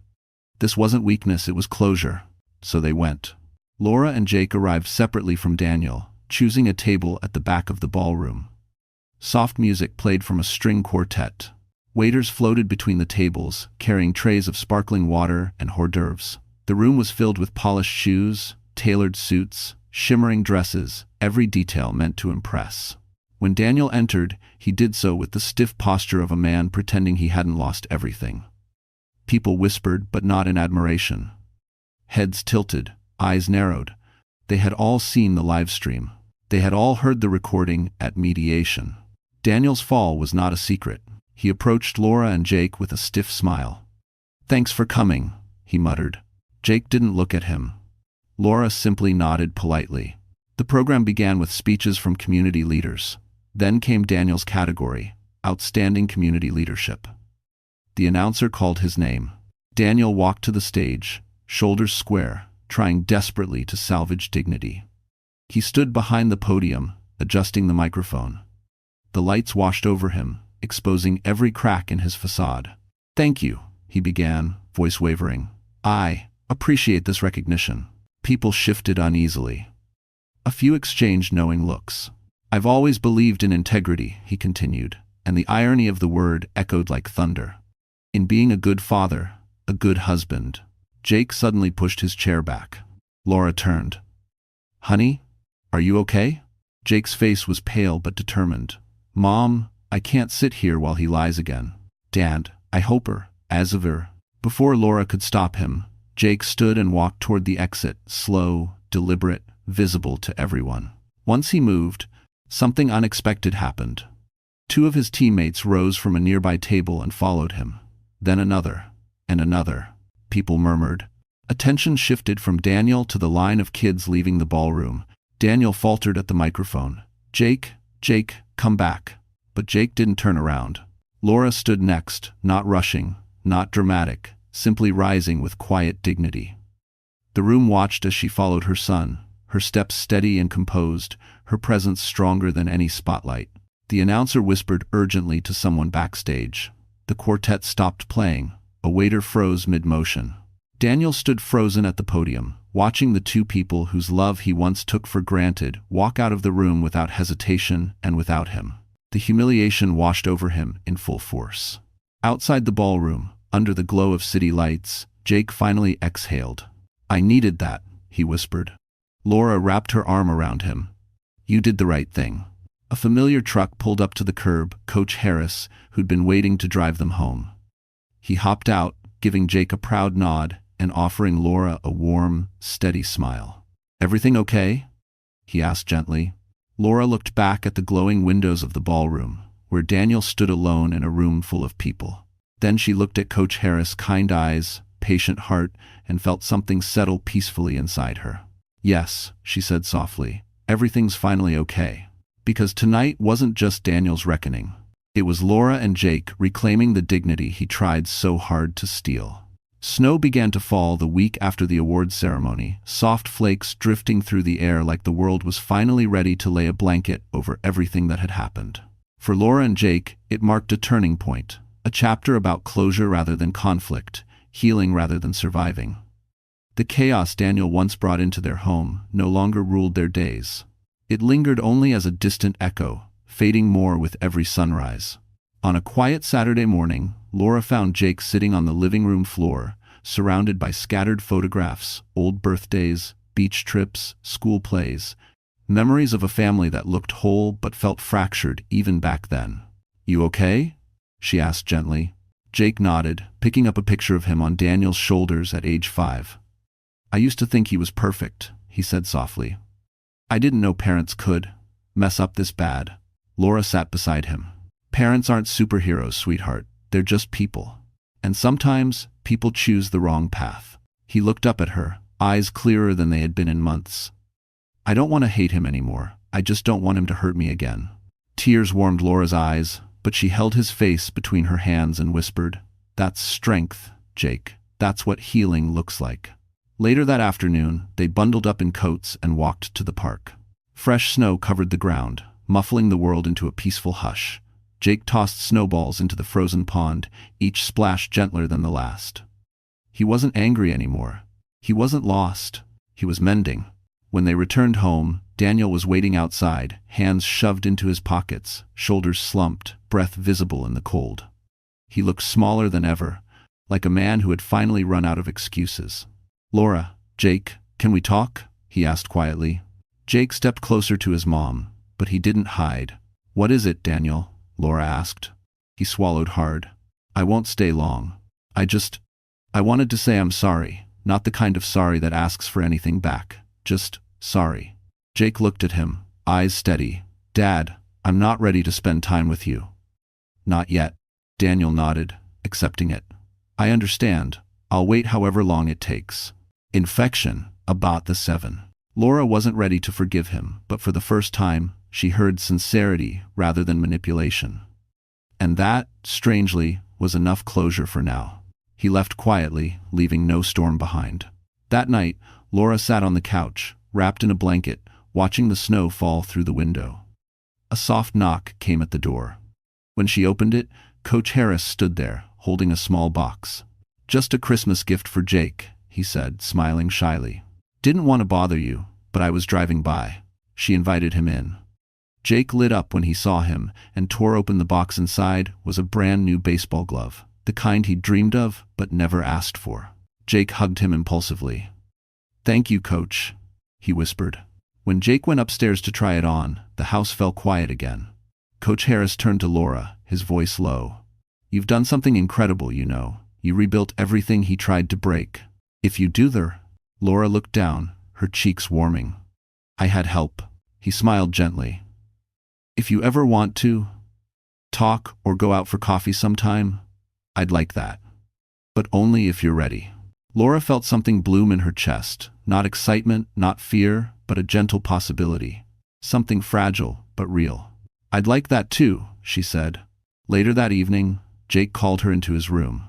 This wasn't weakness, it was closure. So they went. Laura and Jake arrived separately from Daniel, choosing a table at the back of the ballroom. Soft music played from a string quartet. Waiters floated between the tables, carrying trays of sparkling water and hors d'oeuvres. The room was filled with polished shoes, tailored suits, shimmering dresses, every detail meant to impress. When Daniel entered, he did so with the stiff posture of a man pretending he hadn't lost everything. People whispered, but not in admiration. Heads tilted, eyes narrowed. They had all seen the live stream. They had all heard the recording at mediation. Daniel's fall was not a secret. He approached Laura and Jake with a stiff smile. "Thanks for coming," he muttered. Jake didn't look at him. Laura simply nodded politely. The program began with speeches from community leaders. Then came Daniel's category, Outstanding Community Leadership. The announcer called his name. Daniel walked to the stage, shoulders square, trying desperately to salvage dignity. He stood behind the podium, adjusting the microphone. The lights washed over him, exposing every crack in his facade. "Thank you," he began, voice wavering. "I appreciate this recognition." People shifted uneasily. A few exchanged knowing looks. "I've always believed in integrity," he continued, and the irony of the word echoed like thunder. "In being a good father, a good husband." Jake suddenly pushed his chair back. Laura turned. "Honey, are you okay?" Jake's face was pale but determined. "Mom, I can't sit here while he lies again." "Dad, I hope her, Azavir." Before Laura could stop him, Jake stood and walked toward the exit, slow, deliberate, visible to everyone. Once he moved, something unexpected happened. Two of his teammates rose from a nearby table and followed him. Then another, and another. People murmured. Attention shifted from Daniel to the line of kids leaving the ballroom. Daniel faltered at the microphone. Jake, come back." But Jake didn't turn around. Laura stood next, not rushing, not dramatic, simply rising with quiet dignity. The room watched as she followed her son, her steps steady and composed, her presence stronger than any spotlight. The announcer whispered urgently to someone backstage. The quartet stopped playing. A waiter froze mid-motion. Daniel stood frozen at the podium, watching the two people whose love he once took for granted walk out of the room without hesitation and without him. The humiliation washed over him in full force. Outside the ballroom, under the glow of city lights, Jake finally exhaled. "I needed that," he whispered. Laura wrapped her arm around him. "You did the right thing." A familiar truck pulled up to the curb, Coach Harris, who'd been waiting to drive them home. He hopped out, giving Jake a proud nod and offering Laura a warm, steady smile. "Everything okay?" he asked gently. Laura looked back at the glowing windows of the ballroom, where Daniel stood alone in a room full of people. Then she looked at Coach Harris' kind eyes, patient heart, and felt something settle peacefully inside her. "Yes," she said softly, "everything's finally okay." Because tonight wasn't just Daniel's reckoning. It was Laura and Jake reclaiming the dignity he tried so hard to steal. Snow began to fall the week after the awards ceremony, soft flakes drifting through the air like the world was finally ready to lay a blanket over everything that had happened. For Laura and Jake, it marked a turning point, a chapter about closure rather than conflict, healing rather than surviving. The chaos Daniel once brought into their home no longer ruled their days. It lingered only as a distant echo, fading more with every sunrise. On a quiet Saturday morning, Laura found Jake sitting on the living room floor, surrounded by scattered photographs, old birthdays, beach trips, school plays, memories of a family that looked whole but felt fractured even back then. "You okay?" she asked gently. Jake nodded, picking up a picture of him on Daniel's shoulders at age 5. "I used to think he was perfect," he said softly. "I didn't know parents could mess up this bad." Laura sat beside him. "Parents aren't superheroes, sweetheart. They're just people." And sometimes, people choose the wrong path. He looked up at her, eyes clearer than they had been in months. I don't want to hate him anymore. I just don't want him to hurt me again. Tears warmed Laura's eyes, but she held his face between her hands and whispered, "That's strength, Jake. That's what healing looks like." Later that afternoon, they bundled up in coats and walked to the park. Fresh snow covered the ground, muffling the world into a peaceful hush. Jake tossed snowballs into the frozen pond, each splash gentler than the last. He wasn't angry anymore. He wasn't lost. He was mending. When they returned home, Daniel was waiting outside, hands shoved into his pockets, shoulders slumped, breath visible in the cold. He looked smaller than ever, like a man who had finally run out of excuses. "Laura, Jake, can we talk?" he asked quietly. Jake stepped closer to his mom, but he didn't hide. "What is it, Daniel?" Laura asked. He swallowed hard. "I won't stay long. I wanted to say I'm sorry, not the kind of sorry that asks for anything back. Just sorry." Jake looked at him, eyes steady. "Dad, I'm not ready to spend time with you." "Not yet." Daniel nodded, accepting it. "I understand. I'll wait however long it takes." Infection, about the 7. Laura wasn't ready to forgive him, but for the first time, she heard sincerity rather than manipulation. And that, strangely, was enough closure for now. He left quietly, leaving no storm behind. That night, Laura sat on the couch, wrapped in a blanket, watching the snow fall through the window. A soft knock came at the door. When she opened it, Coach Harris stood there, holding a small box. "Just a Christmas gift for Jake," he said, smiling shyly. "Didn't want to bother you, but I was driving by." She invited him in. Jake lit up when he saw him, and tore open the box. Inside was a brand new baseball glove, the kind he'd dreamed of but never asked for. Jake hugged him impulsively. "Thank you, Coach," he whispered. When Jake went upstairs to try it on, the house fell quiet again. Coach Harris turned to Laura, his voice low. "You've done something incredible, you know. You rebuilt everything he tried to break. If you do there..." Laura looked down, her cheeks warming. "I had help." He smiled gently. "If you ever want to talk or go out for coffee sometime, I'd like that. But only if you're ready." Laura felt something bloom in her chest, not excitement, not fear, but a gentle possibility. Something fragile, but real. "I'd like that too," she said. Later that evening, Jake called her into his room.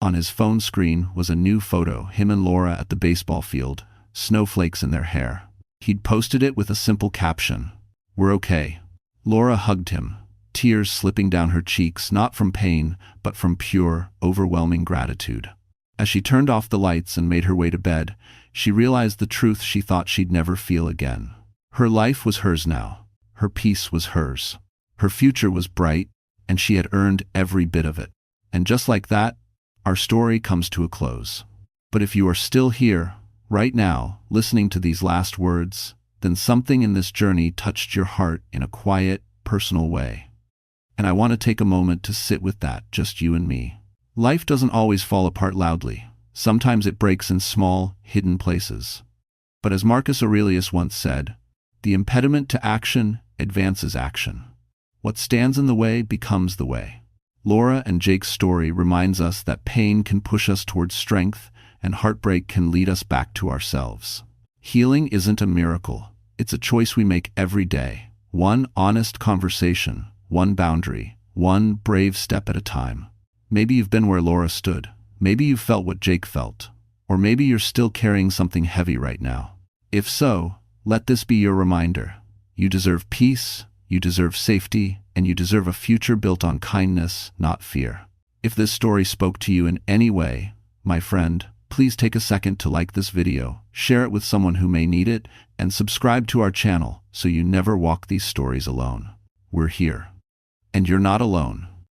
On his phone screen was a new photo, him and Laura at the baseball field, snowflakes in their hair. He'd posted it with a simple caption, "We're okay." Laura hugged him, tears slipping down her cheeks, not from pain, but from pure, overwhelming gratitude. As she turned off the lights and made her way to bed, she realized the truth she thought she'd never feel again. Her life was hers now. Her peace was hers. Her future was bright, and she had earned every bit of it. And just like that, our story comes to a close. But if you are still here, right now, listening to these last words, then something in this journey touched your heart in a quiet, personal way. And I want to take a moment to sit with that, just you and me. Life doesn't always fall apart loudly. Sometimes it breaks in small, hidden places. But as Marcus Aurelius once said, the impediment to action advances action. What stands in the way becomes the way. Laura and Jake's story reminds us that pain can push us towards strength, and heartbreak can lead us back to ourselves. Healing isn't a miracle. It's a choice we make every day. One honest conversation, one boundary, one brave step at a time. Maybe you've been where Laura stood. Maybe you've felt what Jake felt. Or maybe you're still carrying something heavy right now. If so, let this be your reminder. You deserve peace, you deserve safety, and you deserve a future built on kindness, not fear. If this story spoke to you in any way, my friend, please take a second to like this video, share it with someone who may need it, and subscribe to our channel so you never walk these stories alone. We're here. And you're not alone.